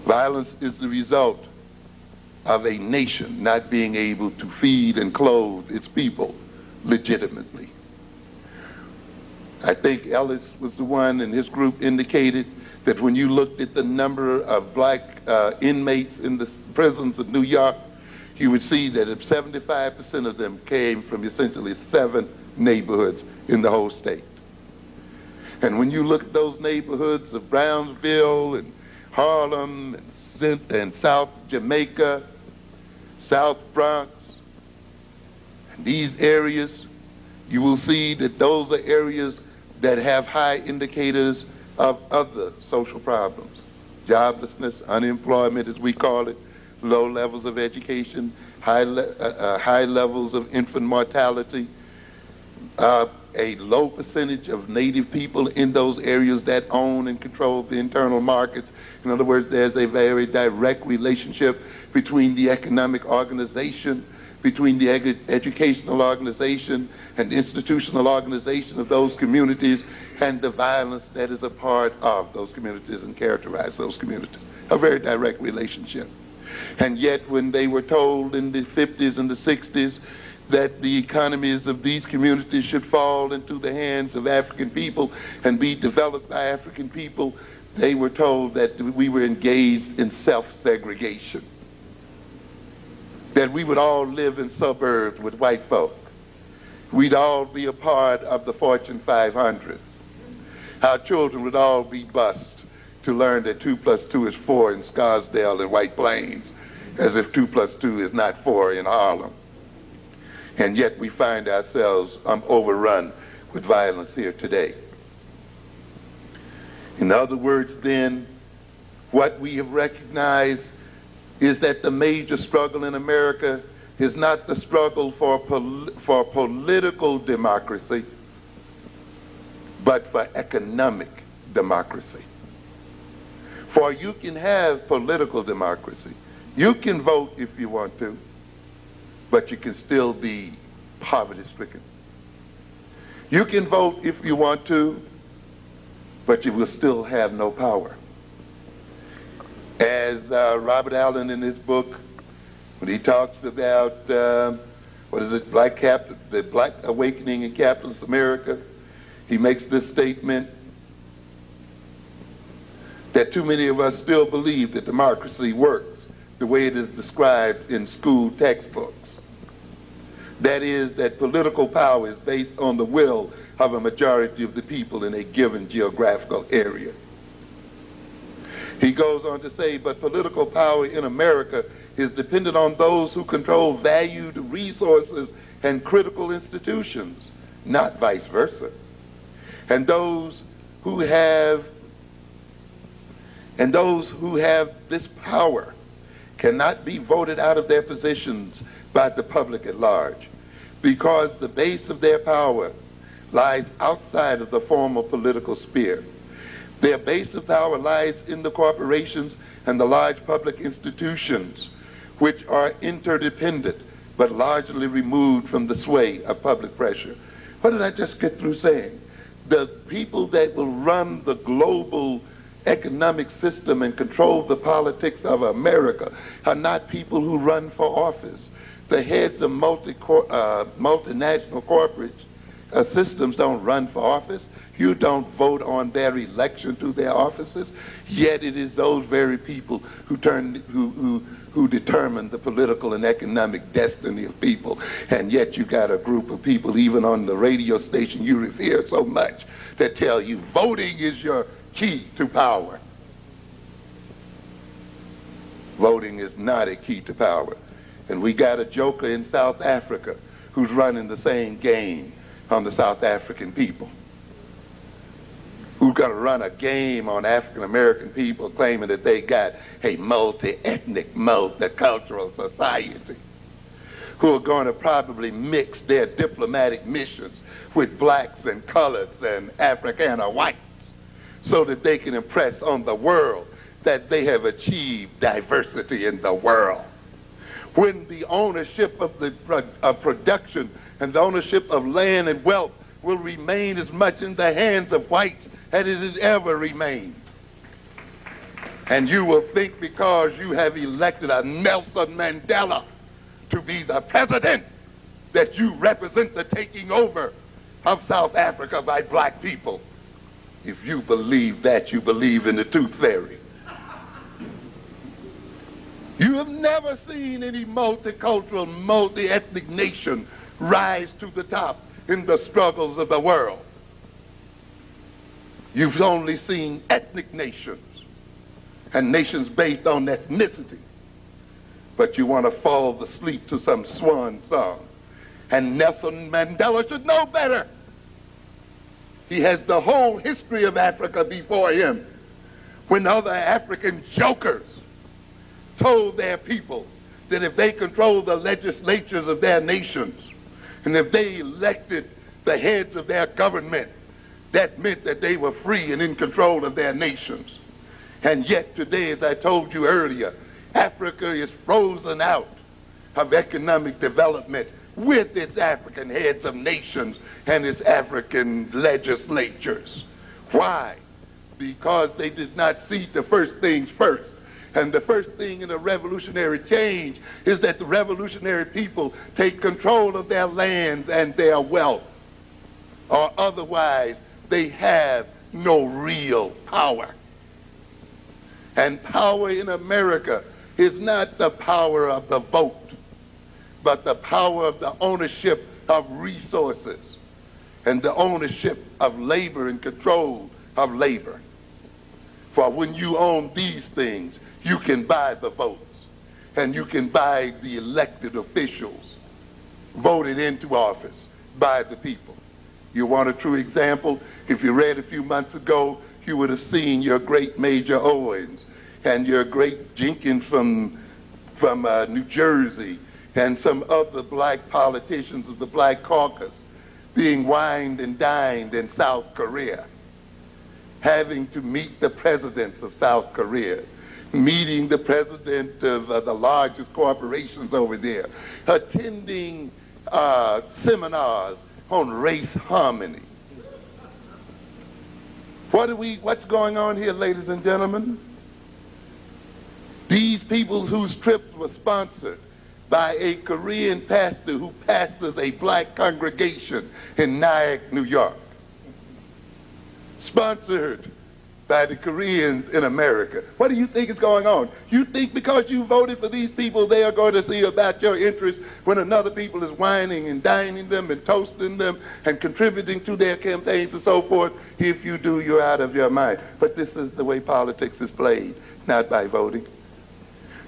Violence is the result of a nation not being able to feed and clothe its people legitimately. I think Ellis was the one and his group indicated that when you looked at the number of black inmates in the prisons of New York, you would see that 75% of them came from essentially 7 neighborhoods in the whole state. And when you look at those neighborhoods of Brownsville and Harlem and South Jamaica, South Bronx, and these areas, you will see that those are areas that have high indicators of other social problems. Joblessness, unemployment as we call it, low levels of education, high levels of infant mortality, a low percentage of native people in those areas that own and control the internal markets. In other words, there's a very direct relationship between the economic organization, between the educational organization and institutional organization of those communities, and the violence that is a part of those communities and characterize those communities. A very direct relationship. And yet when they were told in the 50s and the 60s that the economies of these communities should fall into the hands of African people and be developed by African people, they were told that we were engaged in self-segregation, that we would all live in suburbs with white folk. We'd all be a part of the Fortune 500. Our children would all be bused to learn that 2 + 2 is 4 in Scarsdale and White Plains, as if 2 + 2 is not 4 in Harlem. And yet we find ourselves overrun with violence here today. In other words, then, what we have recognized is that the major struggle in America is not the struggle for political democracy, but for economic democracy. For you can have political democracy. You can vote if you want to, but you can still be poverty-stricken. You can vote if you want to, but you will still have no power. As Robert Allen in his book, when he talks about, the Black Awakening in Capitalist America, he makes this statement that too many of us still believe that democracy works the way it is described in school textbooks. That is, that political power is based on the will of a majority of the people in a given geographical area. He goes on to say, but political power in America is dependent on those who control valued resources and critical institutions, not vice versa. And those who have this power cannot be voted out of their positions by the public at large, because the base of their power lies outside of the formal political sphere. Their base of power lies in the corporations and the large public institutions, which are interdependent but largely removed from the sway of public pressure. What did I just get through saying? The people that will run the global economic system and control the politics of America are not people who run for office. The heads of multinational corporate systems don't run for office. You don't vote on their election to their offices. Yet it is those very people who determine the political and economic destiny of people. And yet you got a group of people, even on the radio station you revere so much, that tell you voting is your key to power. Voting is not a key to power. And we got a joker in South Africa who's running the same game on the South African people, who's going to run a game on African American people, claiming that they got a multi-ethnic, multicultural society, who are going to probably mix their diplomatic missions with blacks and coloreds and Afrikaner whites, so that they can impress on the world that they have achieved diversity in the world. When the ownership of production and the ownership of land and wealth will remain as much in the hands of whites as it has ever remained. And you will think because you have elected a Nelson Mandela to be the president that you represent the taking over of South Africa by black people. If you believe that, you believe in the tooth fairy. You have never seen any multicultural, multi-ethnic nation rise to the top in the struggles of the world. You've only seen ethnic nations and nations based on ethnicity. But you want to fall asleep to some swan song. And Nelson Mandela should know better. He has the whole history of Africa before him, when other African jokers told their people that if they controlled the legislatures of their nations, and if they elected the heads of their government, that meant that they were free and in control of their nations. And yet today, as I told you earlier, Africa is frozen out of economic development with its African heads of nations and its African legislatures. Why? Because they did not see the first things first. And the first thing in a revolutionary change is that the revolutionary people take control of their lands and their wealth, or otherwise they have no real power. And power in America is not the power of the vote, but the power of the ownership of resources and the ownership of labor and control of labor. For when you own these things, you can buy the votes and you can buy the elected officials voted into office by the people. You want a true example? If you read a few months ago, you would have seen your great Major Owens and your great Jenkins from New Jersey and some other black politicians of the Black Caucus being wined and dined in South Korea, having to meet the presidents of South Korea, meeting the president of the largest corporations over there, attending seminars on race harmony. What's going on here, ladies and gentlemen? These people whose trips were sponsored by a Korean pastor who pastors a black congregation in Nyack, New York, sponsored by the Koreans in America. What do you think is going on? You think because you voted for these people, they are going to see about your interests when another people is whining and dining them and toasting them and contributing to their campaigns and so forth? If you do, you're out of your mind. But this is the way politics is played, not by voting.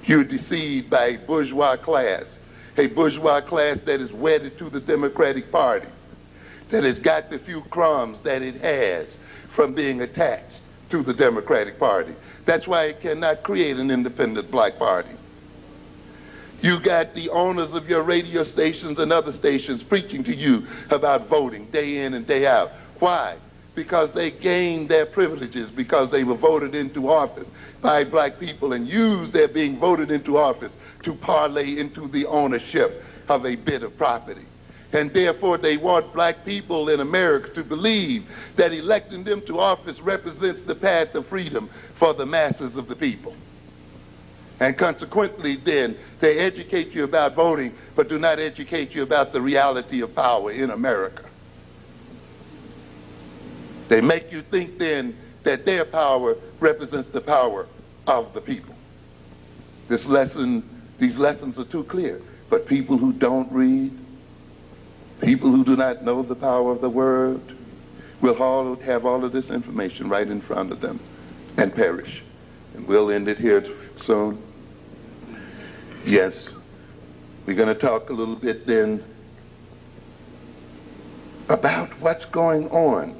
You're deceived by a bourgeois class that is wedded to the Democratic Party, that has got the few crumbs that it has from being attached to the Democratic Party. That's why it cannot create an independent black party. You got the owners of your radio stations and other stations preaching to you about voting day in and day out. Why? Because they gained their privileges because they were voted into office by black people and used their being voted into office to parlay into the ownership of a bit of property. And therefore they want black people in America to believe that electing them to office represents the path of freedom for the masses of the people. And consequently then, they educate you about voting, but do not educate you about the reality of power in America. They make you think then that their power represents the power of the people. These lessons are too clear. But people who don't read, people who do not know the power of the word, will have all of this information right in front of them and perish. And we'll end it here soon. Yes, we're going to talk a little bit then about what's going on.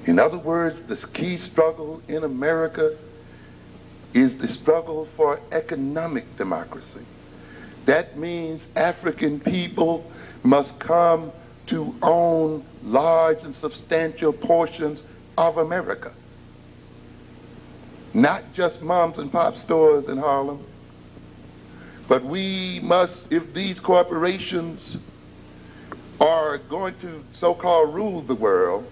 In other words, the key struggle in America is the struggle for economic democracy. That means African people must come to own large and substantial portions of America. Not just moms and pop stores in Harlem, but we must, if these corporations are going to so-called rule the world,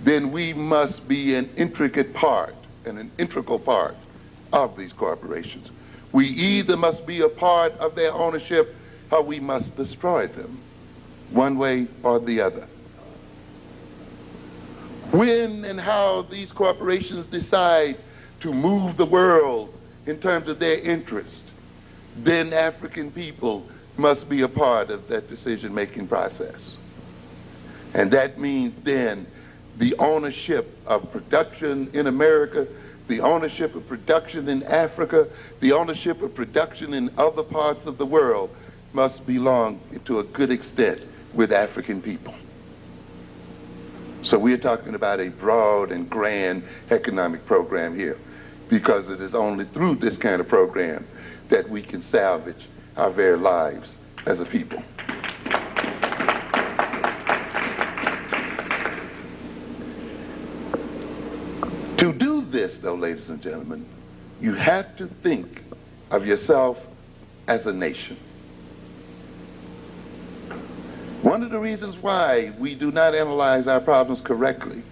then we must be an intricate part and an integral part of these corporations. We either must be a part of their ownership or we must destroy them, one way or the other. When and how these corporations decide to move the world in terms of their interest, then African people must be a part of that decision-making process. And that means then the ownership of production in America, the ownership of production in Africa, the ownership of production in other parts of the world must belong to a good extent with African people. So we're talking about a broad and grand economic program here, because it is only through this kind of program that we can salvage our very lives as a people. To do this, though, ladies and gentlemen, you have to think of yourself as a nation. One of the reasons why we do not analyze our problems correctly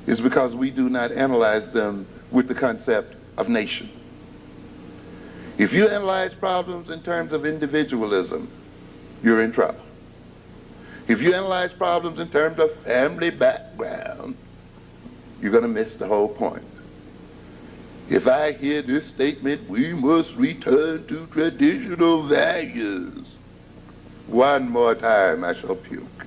is because we do not analyze them with the concept of nation. If you analyze problems in terms of individualism, you're in trouble. If you analyze problems in terms of family background, you're going to miss the whole point. If I hear this statement, we must return to traditional values, one more time I shall puke.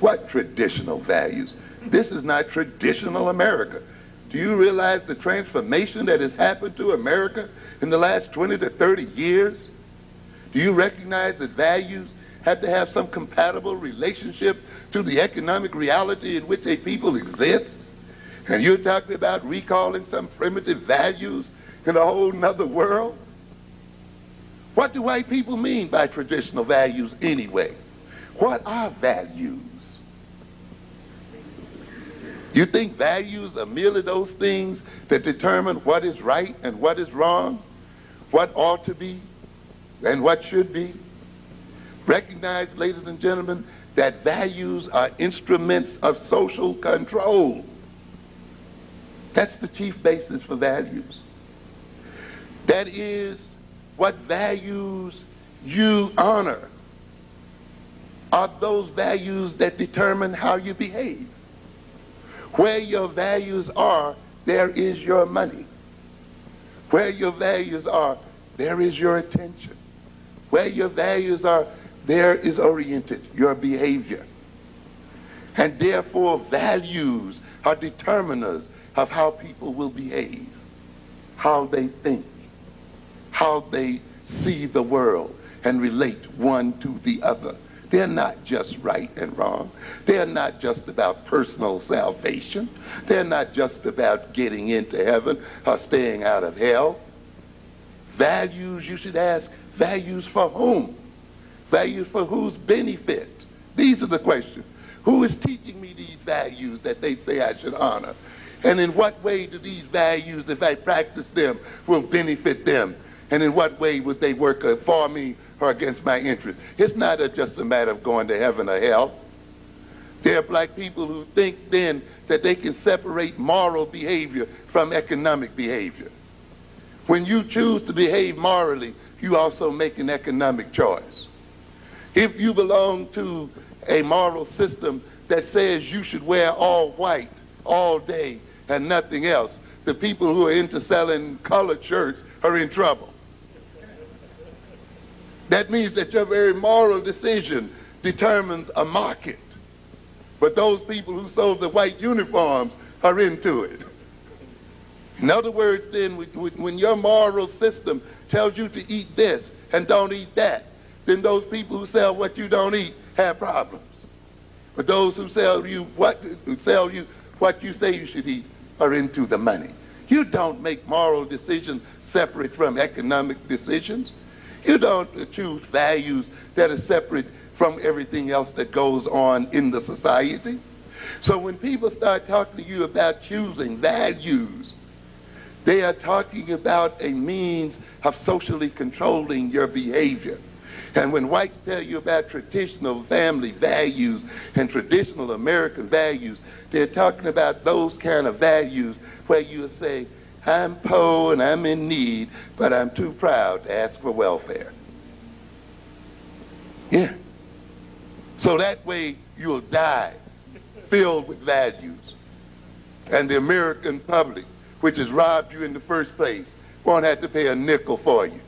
What traditional values? This is not traditional America. Do you realize the transformation that has happened to America in the last 20 to 30 years? Do you recognize that values have to have some compatible relationship to the economic reality in which a people exist? And you're talking about recalling some primitive values in a whole nother world? What do white people mean by traditional values anyway? What are values? You think values are merely those things that determine what is right and what is wrong, what ought to be and what should be? Recognize, ladies and gentlemen, that values are instruments of social control. That's the chief basis for values. That is, what values you honor are those values that determine how you behave. Where your values are, there is your money. Where your values are, there is your attention. Where your values are, there is oriented your behavior. And therefore, values are determiners of how people will behave, how they think, how they see the world and relate one to the other. They're not just right and wrong. They're not just about personal salvation. They're not just about getting into heaven or staying out of hell. Values, you should ask, values for whom? Values for whose benefit? These are the questions. Who is teaching me these values that they say I should honor? And in what way do these values, if I practice them, will benefit them? And in what way would they work for me or against my interest? It's not just a matter of going to heaven or hell. There are black people who think then that they can separate moral behavior from economic behavior. When you choose to behave morally, you also make an economic choice. If you belong to a moral system that says you should wear all white all day and nothing else, the people who are into selling colored shirts are in trouble. That means that your very moral decision determines a market. But those people who sold the white uniforms are into it. In other words, then, when your moral system tells you to eat this and don't eat that, then those people who sell what you don't eat have problems. But those who sell you what you say you should eat are into the money. You don't make moral decisions separate from economic decisions. You don't choose values that are separate from everything else that goes on in the society. So when people start talking to you about choosing values, they are talking about a means of socially controlling your behavior. And when whites tell you about traditional family values and traditional American values, they're talking about those kind of values where you say, I'm poor and I'm in need, but I'm too proud to ask for welfare. Yeah. So that way you'll die filled with values. And the American public, which has robbed you in the first place, won't have to pay a nickel for you.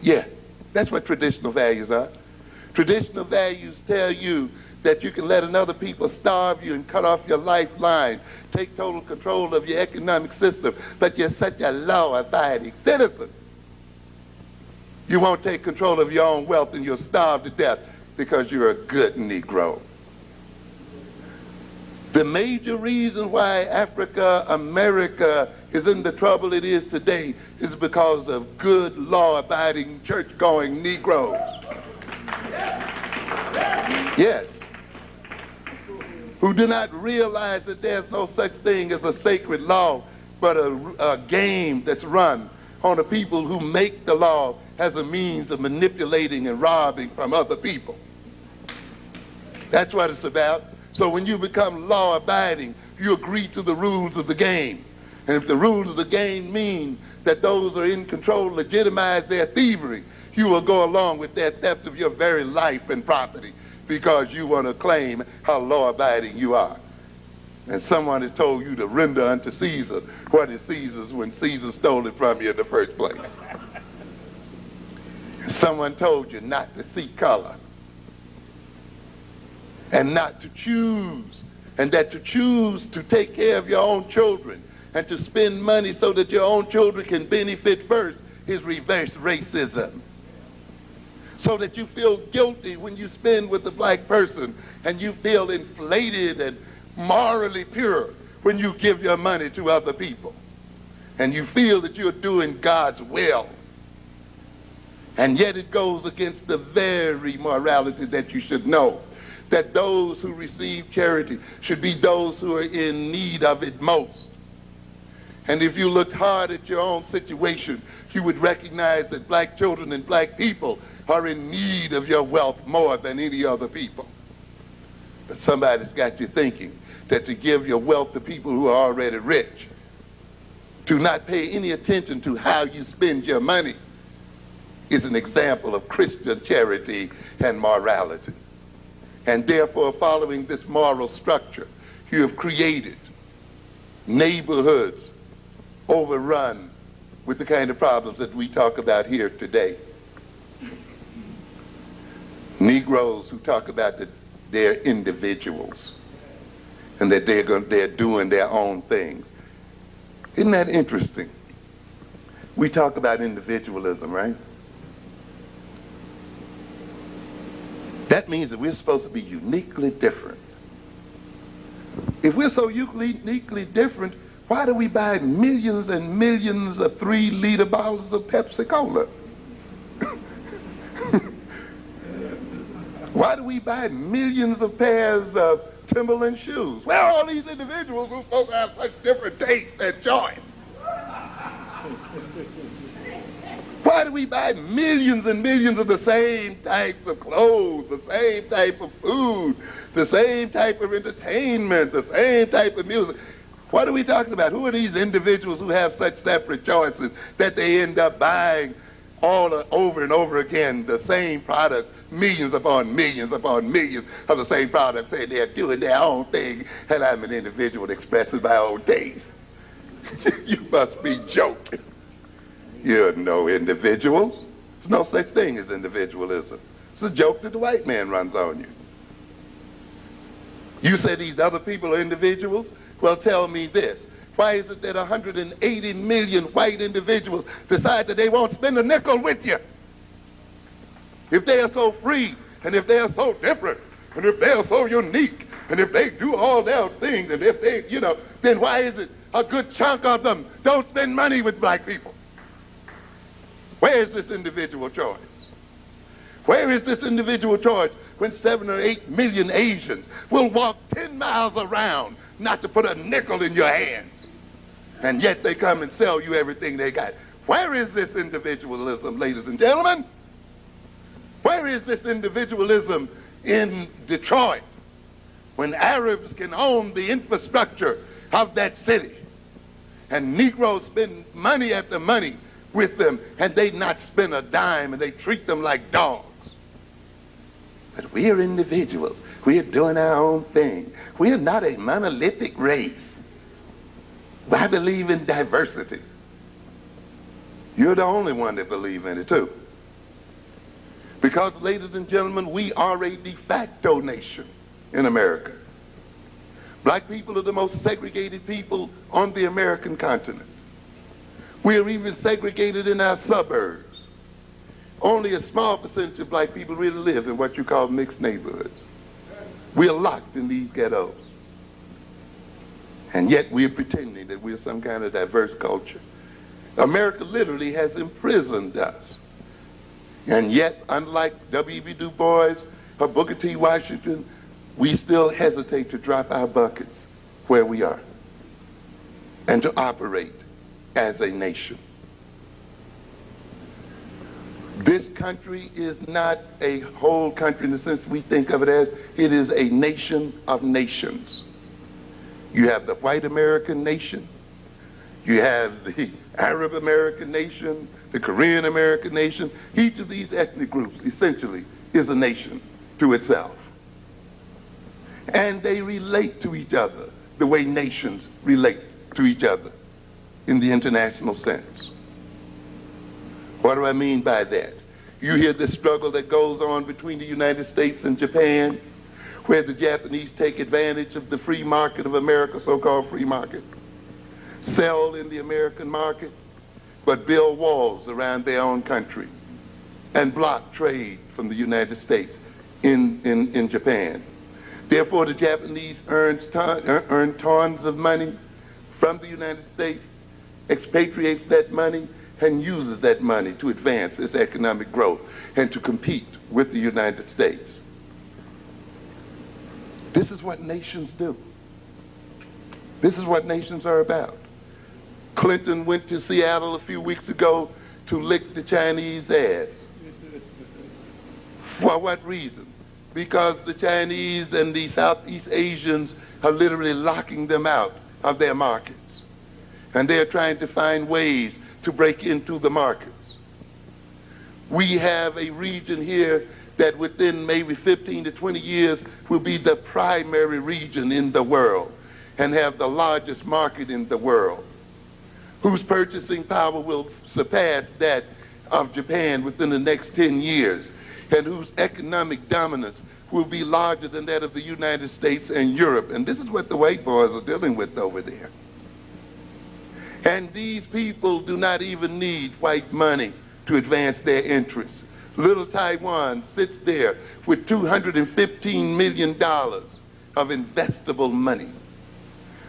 Yeah, that's what traditional values are. Traditional values tell you that you can let another people starve you and cut off your lifeline, take total control of your economic system, but you're such a law-abiding citizen. You won't take control of your own wealth and you'll starve to death because you're a good Negro. The major reason why Africa, America is in the trouble it is today is because of good, law-abiding, church-going Negroes. Yes. Who do not realize that there's no such thing as a sacred law, but a game that's run on the people who make the law as a means of manipulating and robbing from other people. That's what it's about. So when you become law-abiding, you agree to the rules of the game. And if the rules of the game mean that those who are in control legitimize their thievery, you will go along with their theft of your very life and property because you want to claim how law-abiding you are. And someone has told you to render unto Caesar what is Caesar's when Caesar stole it from you in the first place. Someone told you not to see color and not to choose, and that to choose to take care of your own children and to spend money so that your own children can benefit first is reverse racism. So that you feel guilty when you spend with a black person and you feel inflated and morally pure when you give your money to other people. And you feel that you're doing God's will. And yet it goes against the very morality that you should know, that those who receive charity should be those who are in need of it most. And if you looked hard at your own situation, you would recognize that black children and black people are in need of your wealth more than any other people. But somebody's got you thinking that to give your wealth to people who are already rich, to not pay any attention to how you spend your money, is an example of Christian charity and morality. And therefore, following this moral structure, you have created neighborhoods overrun with the kind of problems that we talk about here today. Negroes who talk about that they're individuals and that they're doing their own things. Isn't that interesting? We talk about individualism, right? That means that we're supposed to be uniquely different. If we're so uniquely different, why do we buy millions and millions of 3-liter bottles of Pepsi Cola? Why do we buy millions of pairs of Timberland shoes? Where are all these individuals who are supposed to have such different tastes and choice? Why do we buy millions and millions of the same types of clothes, the same type of food, the same type of entertainment, the same type of music? What are we talking about? Who are these individuals who have such separate choices that they end up buying over and over again the same product, millions upon millions upon millions of the same product, saying they're doing their own thing, and I'm an individual that expresses my own taste? You must be joking. You're no individuals. There's no such thing as individualism. It's a joke that the white man runs on you. You say these other people are individuals? Well, tell me this. Why is it that 180 million white individuals decide that they won't spend a nickel with you? If they are so free, and if they are so different, and if they are so unique, and if they do all their things, and if they, then why is it a good chunk of them don't spend money with black people? Where is this individual choice? Where is this individual choice when 7 or 8 million Asians will walk 10 miles around not to put a nickel in your hands, and yet they come and sell you everything they got? Where is this individualism, ladies and gentlemen? Where is this individualism in Detroit when Arabs can own the infrastructure of that city and Negroes spend money after money with them and they not spend a dime and they treat them like dogs? But we are individuals. We are doing our own thing. We are not a monolithic race. I believe in diversity. You're the only one that believe in it too. Because, ladies and gentlemen, we are a de facto nation in America. Black people are the most segregated people on the American continent. We are even segregated in our suburbs. Only a small percentage of black people really live in what you call mixed neighborhoods. We are locked in these ghettos. And yet we are pretending that we're some kind of diverse culture. America literally has imprisoned us. And yet, unlike W.E.B. Du Bois or Booker T. Washington, we still hesitate to drop our buckets where we are and to operate as a nation. This country is not a whole country in the sense we think of it as. It is a nation of nations. You have the white American nation, you have the Arab American nation, the Korean American nation. Each of these ethnic groups essentially is a nation to itself. And they relate to each other the way nations relate to each other in the international sense. What do I mean by that? You hear the struggle that goes on between the United States and Japan, where the Japanese take advantage of the free market of America, so-called free market, sell in the American market, but build walls around their own country and block trade from the United States in Japan. Therefore, the Japanese earn tons of money from the United States, expatriates that money, and uses that money to advance its economic growth and to compete with the United States. This is what nations do. This is what nations are about. Clinton went to Seattle a few weeks ago to lick the Chinese ass. For what reason? Because the Chinese and the Southeast Asians are literally locking them out of their markets. And they're trying to find ways to break into the markets. We have a region here that within maybe 15 to 20 years will be the primary region in the world and have the largest market in the world, whose purchasing power will surpass that of Japan within the next 10 years, and whose economic dominance will be larger than that of the United States and Europe. And this is what the white boys are dealing with over there. And these people do not even need white money to advance their interests. Little Taiwan sits there with $215 million of investable money.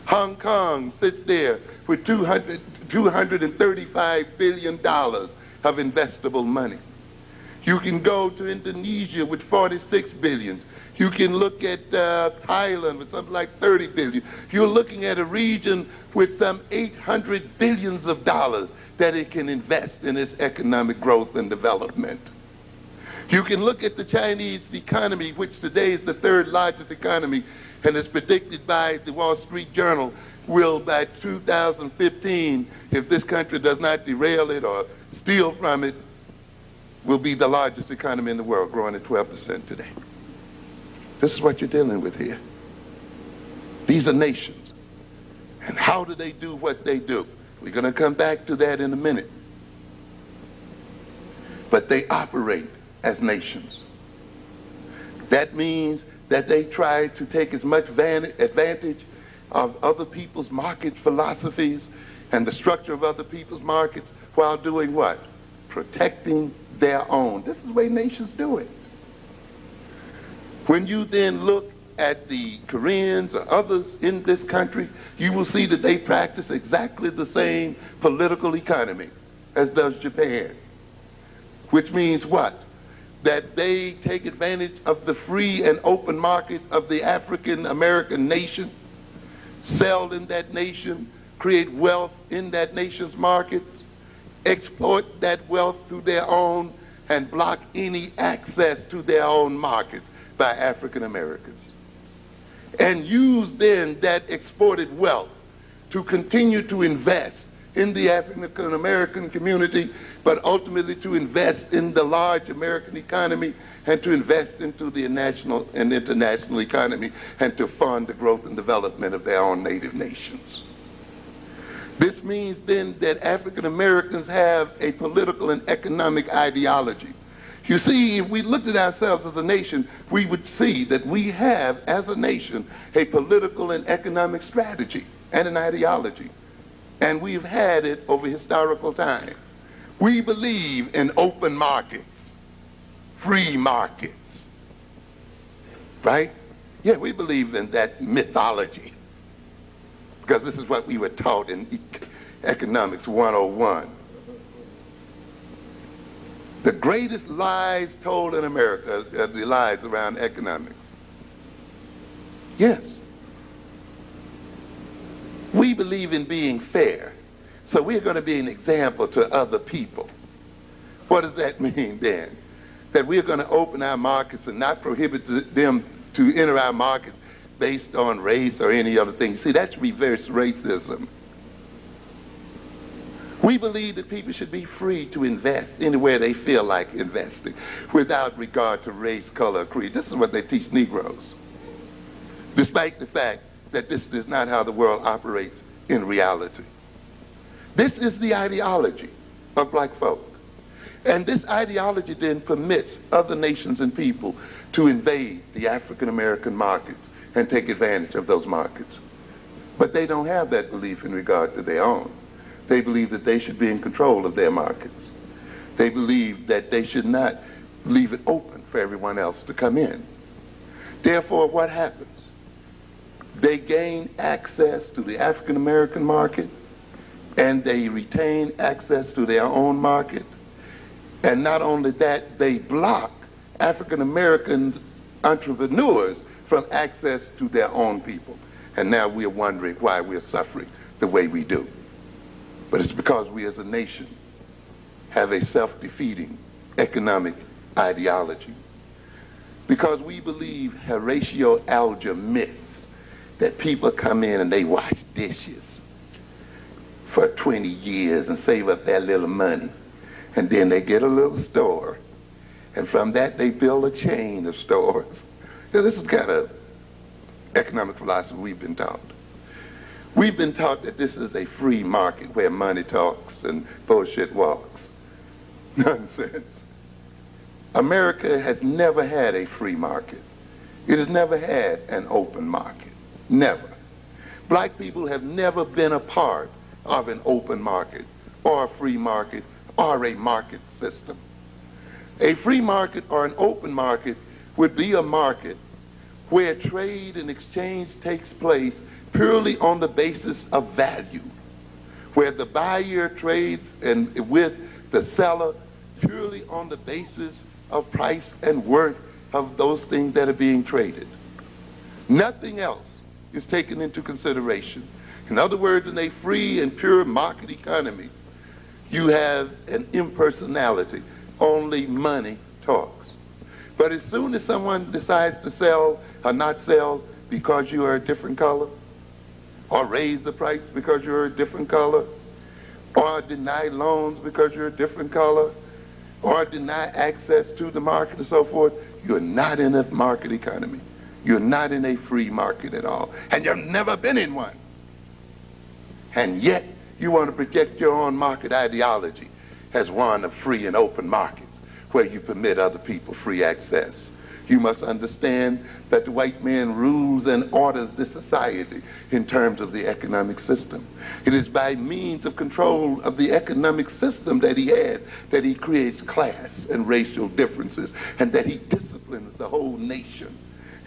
Hong Kong sits there with $235 billion of investable money. You can go to Indonesia with 46 billion. You can look at Thailand with something like 30 billion. You're looking at a region with some 800 billions of dollars that it can invest in its economic growth and development. You can look at the Chinese economy, which today is the third largest economy, and is predicted by the Wall Street Journal will, by 2015, if this country does not derail it or steal from it, will be the largest economy in the world, growing at 12% today. This is what you're dealing with here. These are nations. And how do they do what they do? We're going to come back to that in a minute. But they operate as nations. That means that they try to take as much advantage of other people's market philosophies and the structure of other people's markets while doing what? Protecting their own. This is the way nations do it. When you then look at the Koreans or others in this country, you will see that they practice exactly the same political economy as does Japan. Which means what? That they take advantage of the free and open market of the African American nation, sell in that nation, create wealth in that nation's markets, exploit that wealth through their own, and block any access to their own markets by African Americans. And use then that exported wealth to continue to invest in the African American community, but ultimately to invest in the large American economy and to invest into the national and international economy and to fund the growth and development of their own native nations. This means then that African Americans have a political and economic ideology. You see, if we looked at ourselves as a nation, we would see that we have, as a nation, a political and economic strategy and an ideology. And we've had it over historical time. We believe in open markets, free markets, right? Yeah, we believe in that mythology, because this is what we were taught in Economics 101. The greatest lies told in America are the lies around economics. Yes. We believe in being fair, so we're going to be an example to other people. What does that mean then? That we're going to open our markets and not prohibit them to enter our markets based on race or any other thing. See, that's reverse racism. We believe that people should be free to invest anywhere they feel like investing without regard to race, color, or creed. This is what they teach Negroes, despite the fact that this is not how the world operates in reality. This is the ideology of black folk. And this ideology then permits other nations and people to invade the African American markets and take advantage of those markets. But they don't have that belief in regard to their own. They believe that they should be in control of their markets. They believe that they should not leave it open for everyone else to come in. Therefore, what happens? They gain access to the African American market, and they retain access to their own market. And not only that, they block African American entrepreneurs from access to their own people. And now we're wondering why we're suffering the way we do. But it's because we as a nation have a self-defeating economic ideology. Because we believe Horatio Alger myths that people come in and they wash dishes for 20 years and save up their little money. And then they get a little store. And from that they build a chain of stores. Now, this is kind of economic philosophy we've been taught. We've been taught that this is a free market where money talks and bullshit walks. Nonsense. America has never had a free market. It has never had an open market. Never. Black people have never been a part of an open market or a free market or a market system. A free market or an open market would be a market where trade and exchange takes place purely on the basis of value, where the buyer trades with the seller purely on the basis of price and worth of those things that are being traded. Nothing else is taken into consideration. In other words, in a free and pure market economy, you have an impersonality. Only money talks. But as soon as someone decides to sell or not sell because you are a different color, or raise the price because you're a different color, or deny loans because you're a different color, or deny access to the market and so forth, you're not in a market economy. You're not in a free market at all. And you've never been in one. And yet, you want to project your own market ideology as one of free and open markets, where you permit other people free access. You must understand that the white man rules and orders this society in terms of the economic system. It is by means of control of the economic system that he had that he creates class and racial differences, and that he disciplines the whole nation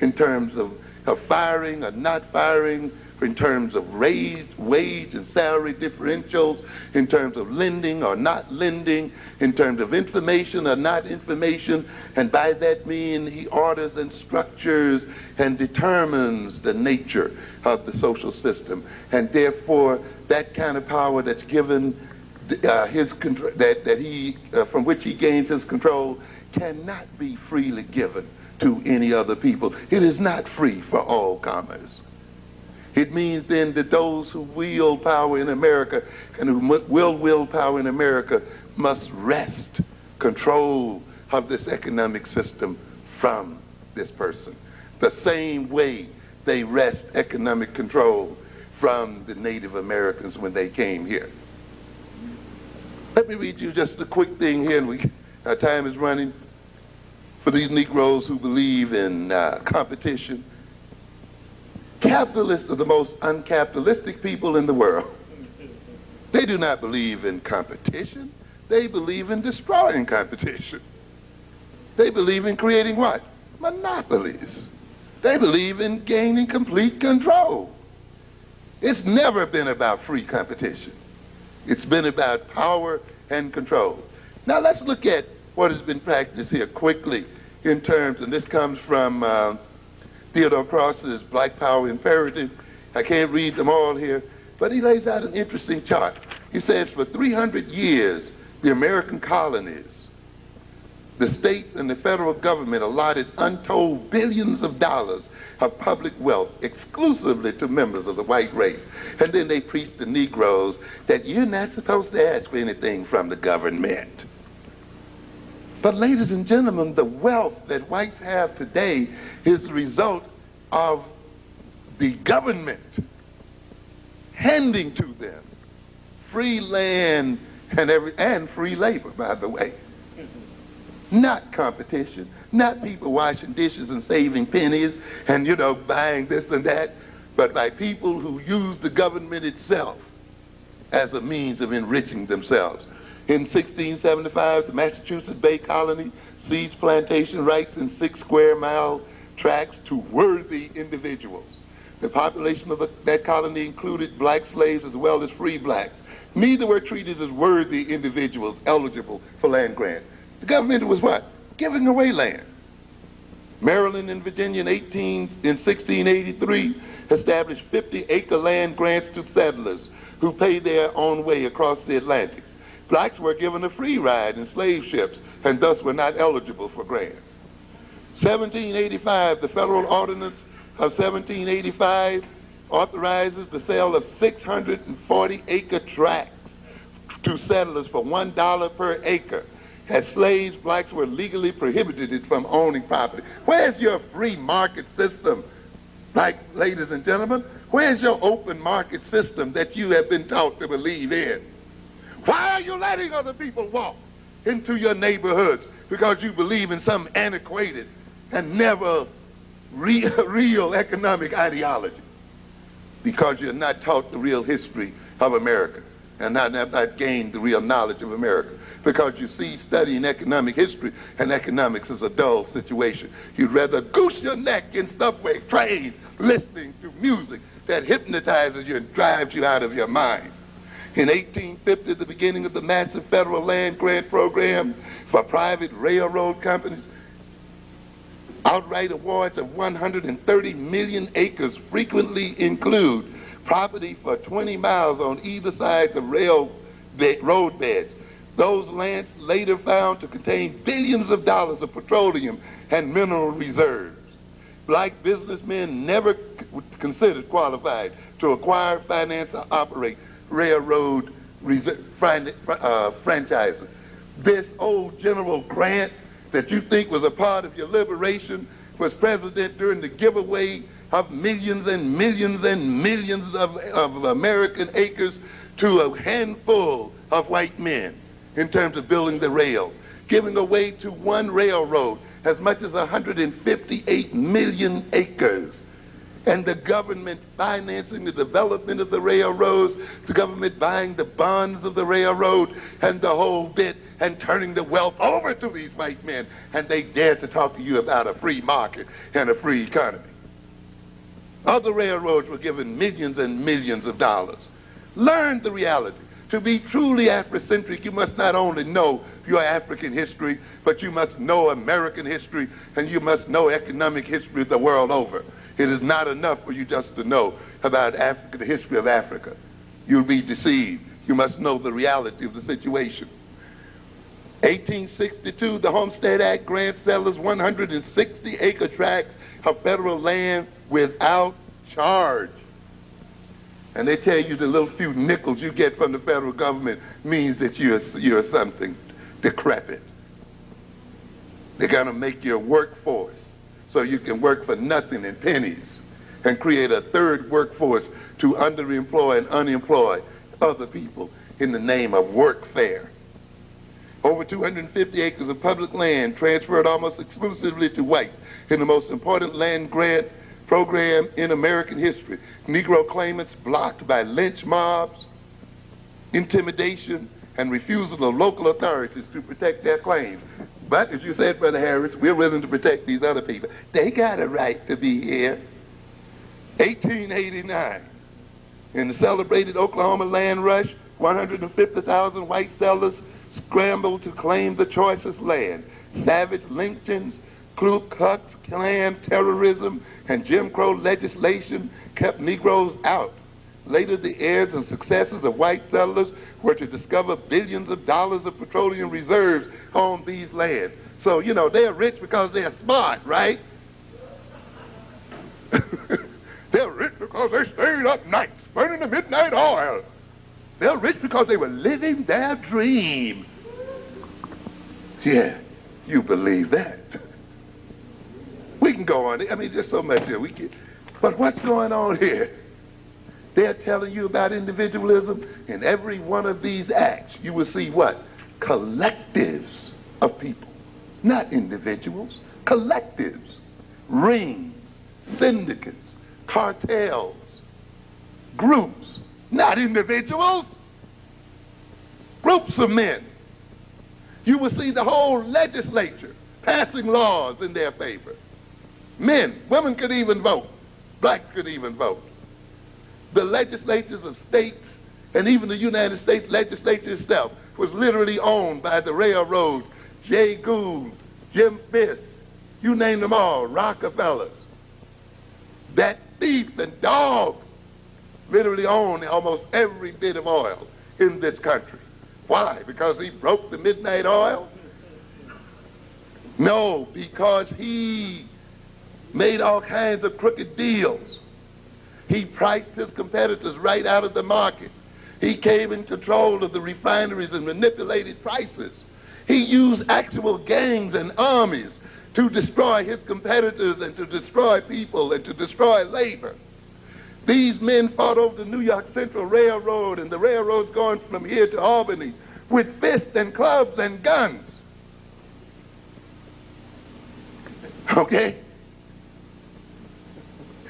in terms of firing or not firing, in terms of wage and salary differentials, in terms of lending or not lending, in terms of information or not information. And by that mean, he orders and structures and determines the nature of the social system. And therefore, that kind of power that's given from which he gains his control cannot be freely given to any other people. It is not free for all commerce. It means then that those who wield power in America and who will wield power in America must wrest control of this economic system from this person. The same way they wrest economic control from the Native Americans when they came here. Let me read you just a quick thing here, and our time is running. For these Negroes who believe in competition, capitalists are the most uncapitalistic people in the world. They do not believe in competition. They believe in destroying competition. They believe in creating what? Monopolies. They believe in gaining complete control. It's never been about free competition. It's been about power and control. Now let's look at what has been practiced here quickly in terms, and this comes from Theodore Cross's Black Power Imperative. I can't read them all here, but he lays out an interesting chart. He says for 300 years, the American colonies, the states and the federal government allotted untold billions of dollars of public wealth exclusively to members of the white race. And then they preached to Negroes that you're not supposed to ask for anything from the government. But ladies and gentlemen, the wealth that whites have today is the result of the government handing to them free land and free labor, by the way. Not competition, not people washing dishes and saving pennies and, you know, buying this and that, but by people who use the government itself as a means of enriching themselves. In 1675, the Massachusetts Bay Colony cedes plantation rights in 6 square-mile tracts to worthy individuals. The population of that colony included black slaves as well as free blacks. Neither were treated as worthy individuals eligible for land grant. The government was what? Giving away land. Maryland and Virginia in 1683 established 50-acre land grants to settlers who paid their own way across the Atlantic. Blacks were given a free ride in slave ships and thus were not eligible for grants. 1785, the Federal Ordinance of 1785 authorizes the sale of 640-acre tracts to settlers for $1 per acre. As slaves, blacks were legally prohibited from owning property. Where's your free market system, ladies and gentlemen? Where's your open market system that you have been taught to believe in? Why are you letting other people walk into your neighborhoods? Because you believe in some antiquated and never real economic ideology. Because you're not taught the real history of America and have not gained the real knowledge of America. Because you see, studying economic history and economics is a dull situation. You'd rather goose your neck in subway trains listening to music that hypnotizes you and drives you out of your mind. In 1850, the beginning of the massive federal land grant program for private railroad companies, outright awards of 130 million acres frequently include property for 20 miles on either sides of road beds. Those lands later found to contain billions of dollars of petroleum and mineral reserves. Black businessmen never considered qualified to acquire, finance, or operate railroad franchises. This old General Grant that you think was a part of your liberation was president during the giveaway of millions and millions and millions of American acres to a handful of white men in terms of building the rails, giving away to one railroad as much as 158 million acres. And the government financing the development of the railroads, the government buying the bonds of the railroad and the whole bit and turning the wealth over to these white men. And they dare to talk to you about a free market and a free economy. Other railroads were given millions and millions of dollars. Learn the reality. To be truly Afrocentric, you must not only know your African history, but you must know American history, and you must know economic history the world over. It is not enough for you just to know about Africa, the history of Africa. You'll be deceived. You must know the reality of the situation. 1862, the Homestead Act grants settlers 160-acre tracts of federal land without charge. And they tell you the little few nickels you get from the federal government means that you're something decrepit. They're going to make your workforce so you can work for nothing in pennies. and create a third workforce to underemploy and unemploy other people in the name of workfare. Over 250 acres of public land transferred almost exclusively to whites in the most important land grant program in American history. Negro claimants blocked by lynch mobs, intimidation, and refusal of local authorities to protect their claims. But as you said, Brother Harris, we're willing to protect these other people. They got a right to be here. 1889, in the celebrated Oklahoma land rush, 150,000 white settlers scrambled to claim the choicest land. Savage lynchings, Ku Klux Klan terrorism, and Jim Crow legislation kept Negroes out. Later, the heirs and successors of white settlers were to discover billions of dollars of petroleum reserves on these lands. So, you know, they're rich because they're smart, right? They're rich because they stayed up nights burning the midnight oil. They're rich because they were living their dream. Yeah, you believe that. We can go on. I mean, there's so much here. But what's going on here? They're telling you about individualism. In every one of these acts, you will see what? Collectives of people. Not individuals. Collectives. Rings. Syndicates. Cartels. Groups. Not individuals. Groups of men. You will see the whole legislature passing laws in their favor. Men. Women could even vote. Blacks could even vote. The legislatures of states and even the United States legislature itself was literally owned by the railroads, Jay Gould, Jim Fisk, you name them all, Rockefellers. That thief and dog literally owned almost every bit of oil in this country. Why? Because he broke the midnight oil? No, because he made all kinds of crooked deals. He priced his competitors right out of the market. He came in control of the refineries and manipulated prices. He used actual gangs and armies to destroy his competitors and to destroy people and to destroy labor. These men fought over the New York Central Railroad and the railroads going from here to Albany with fists and clubs and guns. Okay?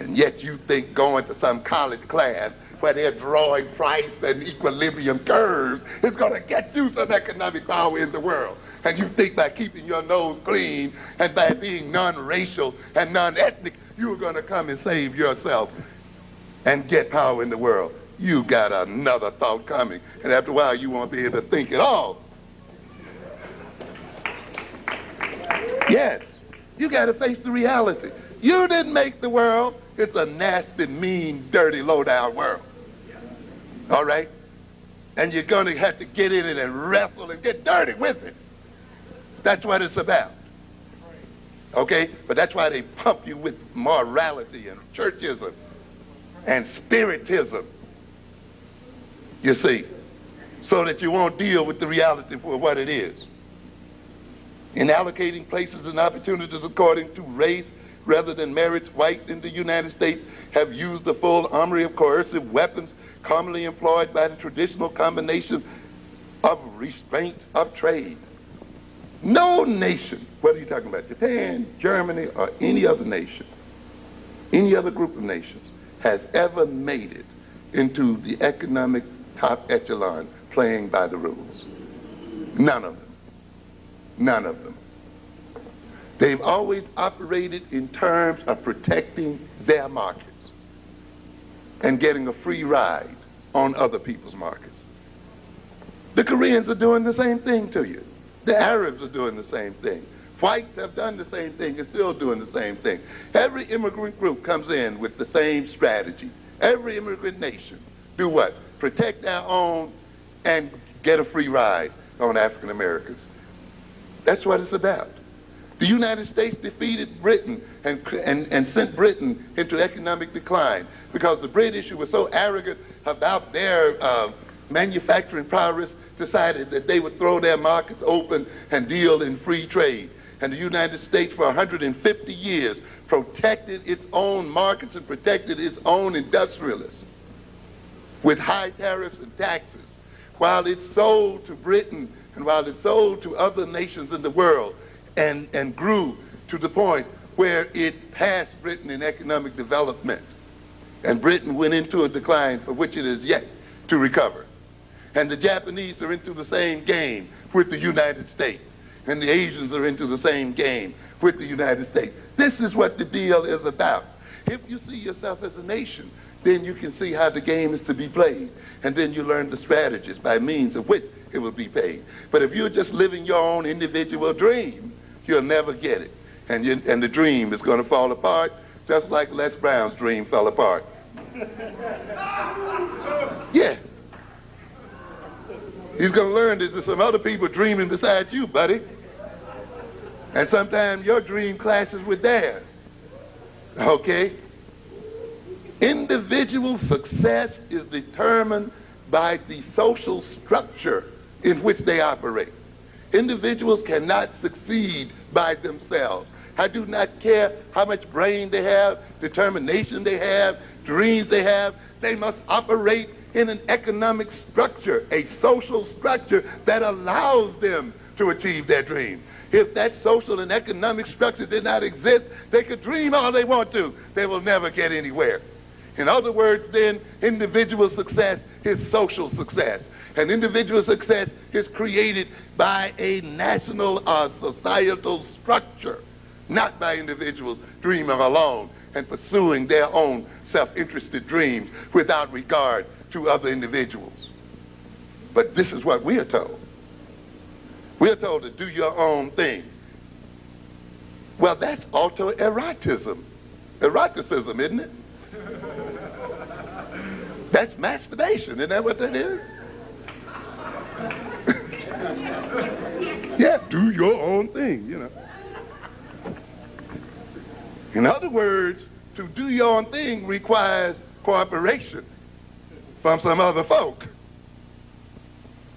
And yet you think going to some college class where they're drawing price and equilibrium curves is going to get you some economic power in the world. And you think by keeping your nose clean and by being non-racial and non-ethnic, you're going to come and save yourself and get power in the world. You got another thought coming. And after a while, you won't be able to think at all. Yes, you got to face the reality. You didn't make the world. It's a nasty, mean, dirty, low-down world. All right? And you're going to have to get in it and wrestle and get dirty with it. That's what it's about. Okay? But that's why they pump you with morality and churchism and spiritism. You see? So that you won't deal with the reality for what it is. In allocating places and opportunities according to race, rather than merits, whites in the United States have used the full armory of coercive weapons commonly employed by the traditional combination of restraint of trade. No nation, what are you talking about, Japan, Germany, or any other nation, any other group of nations, has ever made it into the economic top echelon playing by the rules. None of them. None of them. They've always operated in terms of protecting their markets and getting a free ride on other people's markets. The Koreans are doing the same thing to you. The Arabs are doing the same thing. Whites have done the same thing and still doing the same thing. Every immigrant group comes in with the same strategy. Every immigrant nation do what? Protect our own and get a free ride on African Americans. That's what it's about. The United States defeated Britain and sent Britain into economic decline because the British, who were so arrogant about their manufacturing prowess, decided that they would throw their markets open and deal in free trade. And the United States for 150 years protected its own markets and protected its own industrialists with high tariffs and taxes, while it sold to Britain and while it sold to other nations in the world and grew to the point where it passed Britain in economic development. And Britain went into a decline for which it is yet to recover. And the Japanese are into the same game with the United States. And the Asians are into the same game with the United States. This is what the deal is about. If you see yourself as a nation, then you can see how the game is to be played. And then you learn the strategies by means of which it will be paid. But if you're just living your own individual dream, you'll never get it. And the dream is going to fall apart, just like Les Brown's dream fell apart. Yeah. He's going to learn that there's some other people dreaming beside you, buddy. And sometimes your dream clashes with theirs. Okay? Individual success is determined by the social structure in which they operate. Individuals cannot succeed by themselves. I do not care how much brain they have, determination they have, dreams they have. They must operate in an economic structure, a social structure that allows them to achieve their dream. If that social and economic structure did not exist, they could dream all they want to. They will never get anywhere. In other words, then, individual success is social success. And individual success is created by a national or societal structure, not by individuals dreaming alone and pursuing their own self-interested dreams without regard to other individuals. But this is what we are told. We are told to do your own thing. Well, that's autoeroticism. Eroticism, isn't it? That's masturbation. Isn't that what that is? Yeah, do your own thing, you know. In other words, to do your own thing requires cooperation from some other folk.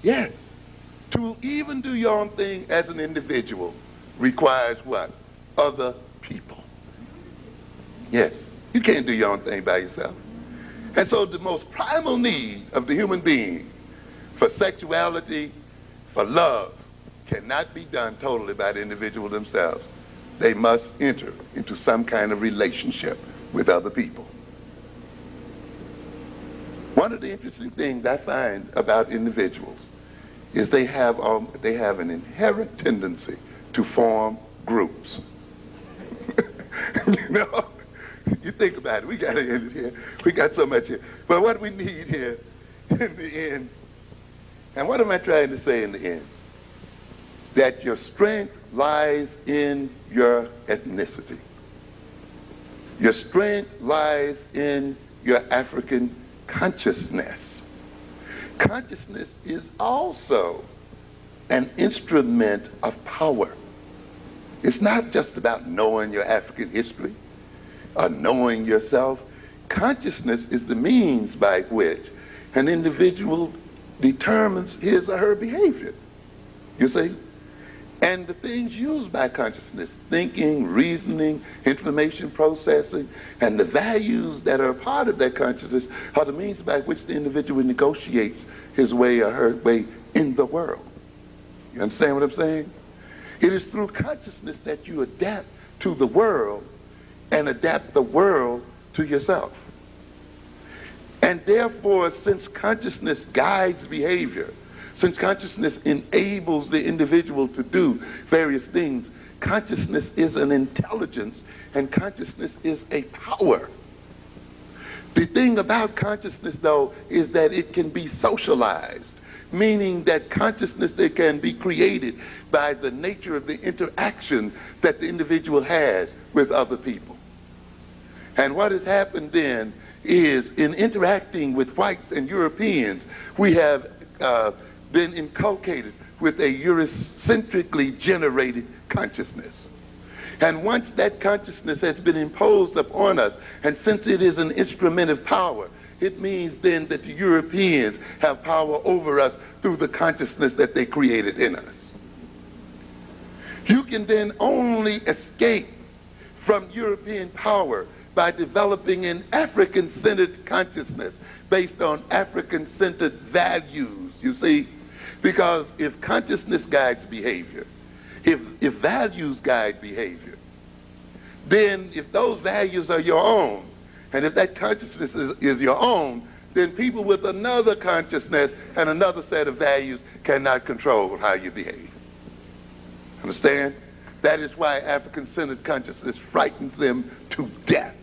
Yes. To even do your own thing as an individual requires what? Other people. Yes. You can't do your own thing by yourself. And so the most primal need of the human being for sexuality, for love, cannot be done totally by the individual themselves. They must enter into some kind of relationship with other people. One of the interesting things I find about individuals is they have an inherent tendency to form groups. You know, you think about it. We got to end it here. We got so much here. But what we need here in the end, and what am I trying to say in the end? That your strength lies in your ethnicity. Your strength lies in your African consciousness. Consciousness is also an instrument of power. It's not just about knowing your African history or knowing yourself. Consciousness is the means by which an individual determines his or her behavior. You see? And the things used by consciousness, thinking, reasoning, information processing, and the values that are a part of that consciousness are the means by which the individual negotiates his way or her way in the world. You understand what I'm saying? It is through consciousness that you adapt to the world and adapt the world to yourself. And therefore, since consciousness guides behavior, since consciousness enables the individual to do various things, consciousness is an intelligence and consciousness is a power. The thing about consciousness, though, is that it can be socialized, meaning that consciousness that can be created by the nature of the interaction that the individual has with other people. And what has happened then is, in interacting with whites and Europeans, we have been inculcated with a Eurocentrically generated consciousness. And once that consciousness has been imposed upon us, and since it is an instrument of power, it means then that the Europeans have power over us through the consciousness that they created in us. You can then only escape from European power by developing an African-centered consciousness based on African-centered values, you see? Because if consciousness guides behavior, if values guide behavior, then if those values are your own, and if that consciousness is your own, then people with another consciousness and another set of values cannot control how you behave. Understand? That is why African-centered consciousness frightens them to death,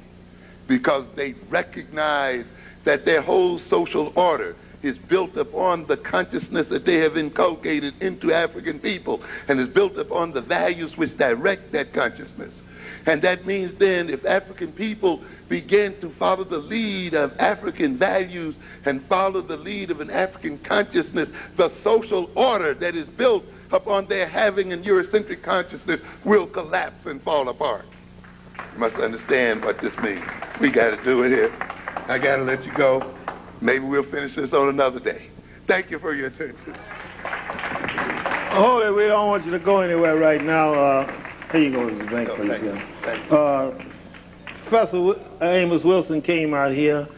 because they recognize that their whole social order is built upon the consciousness that they have inculcated into African people, and is built upon the values which direct that consciousness. And that means then if African people begin to follow the lead of African values and follow the lead of an African consciousness, the social order that is built upon their having an Eurocentric consciousness will collapse and fall apart. You must understand what this means. We got to do it here. I got to let you go. Maybe we'll finish this on another day. Thank you for your attention. Hold it, we don't want you to go anywhere right now. Here you go, Mr. Bank, please. Thank you. Professor Amos Wilson came out here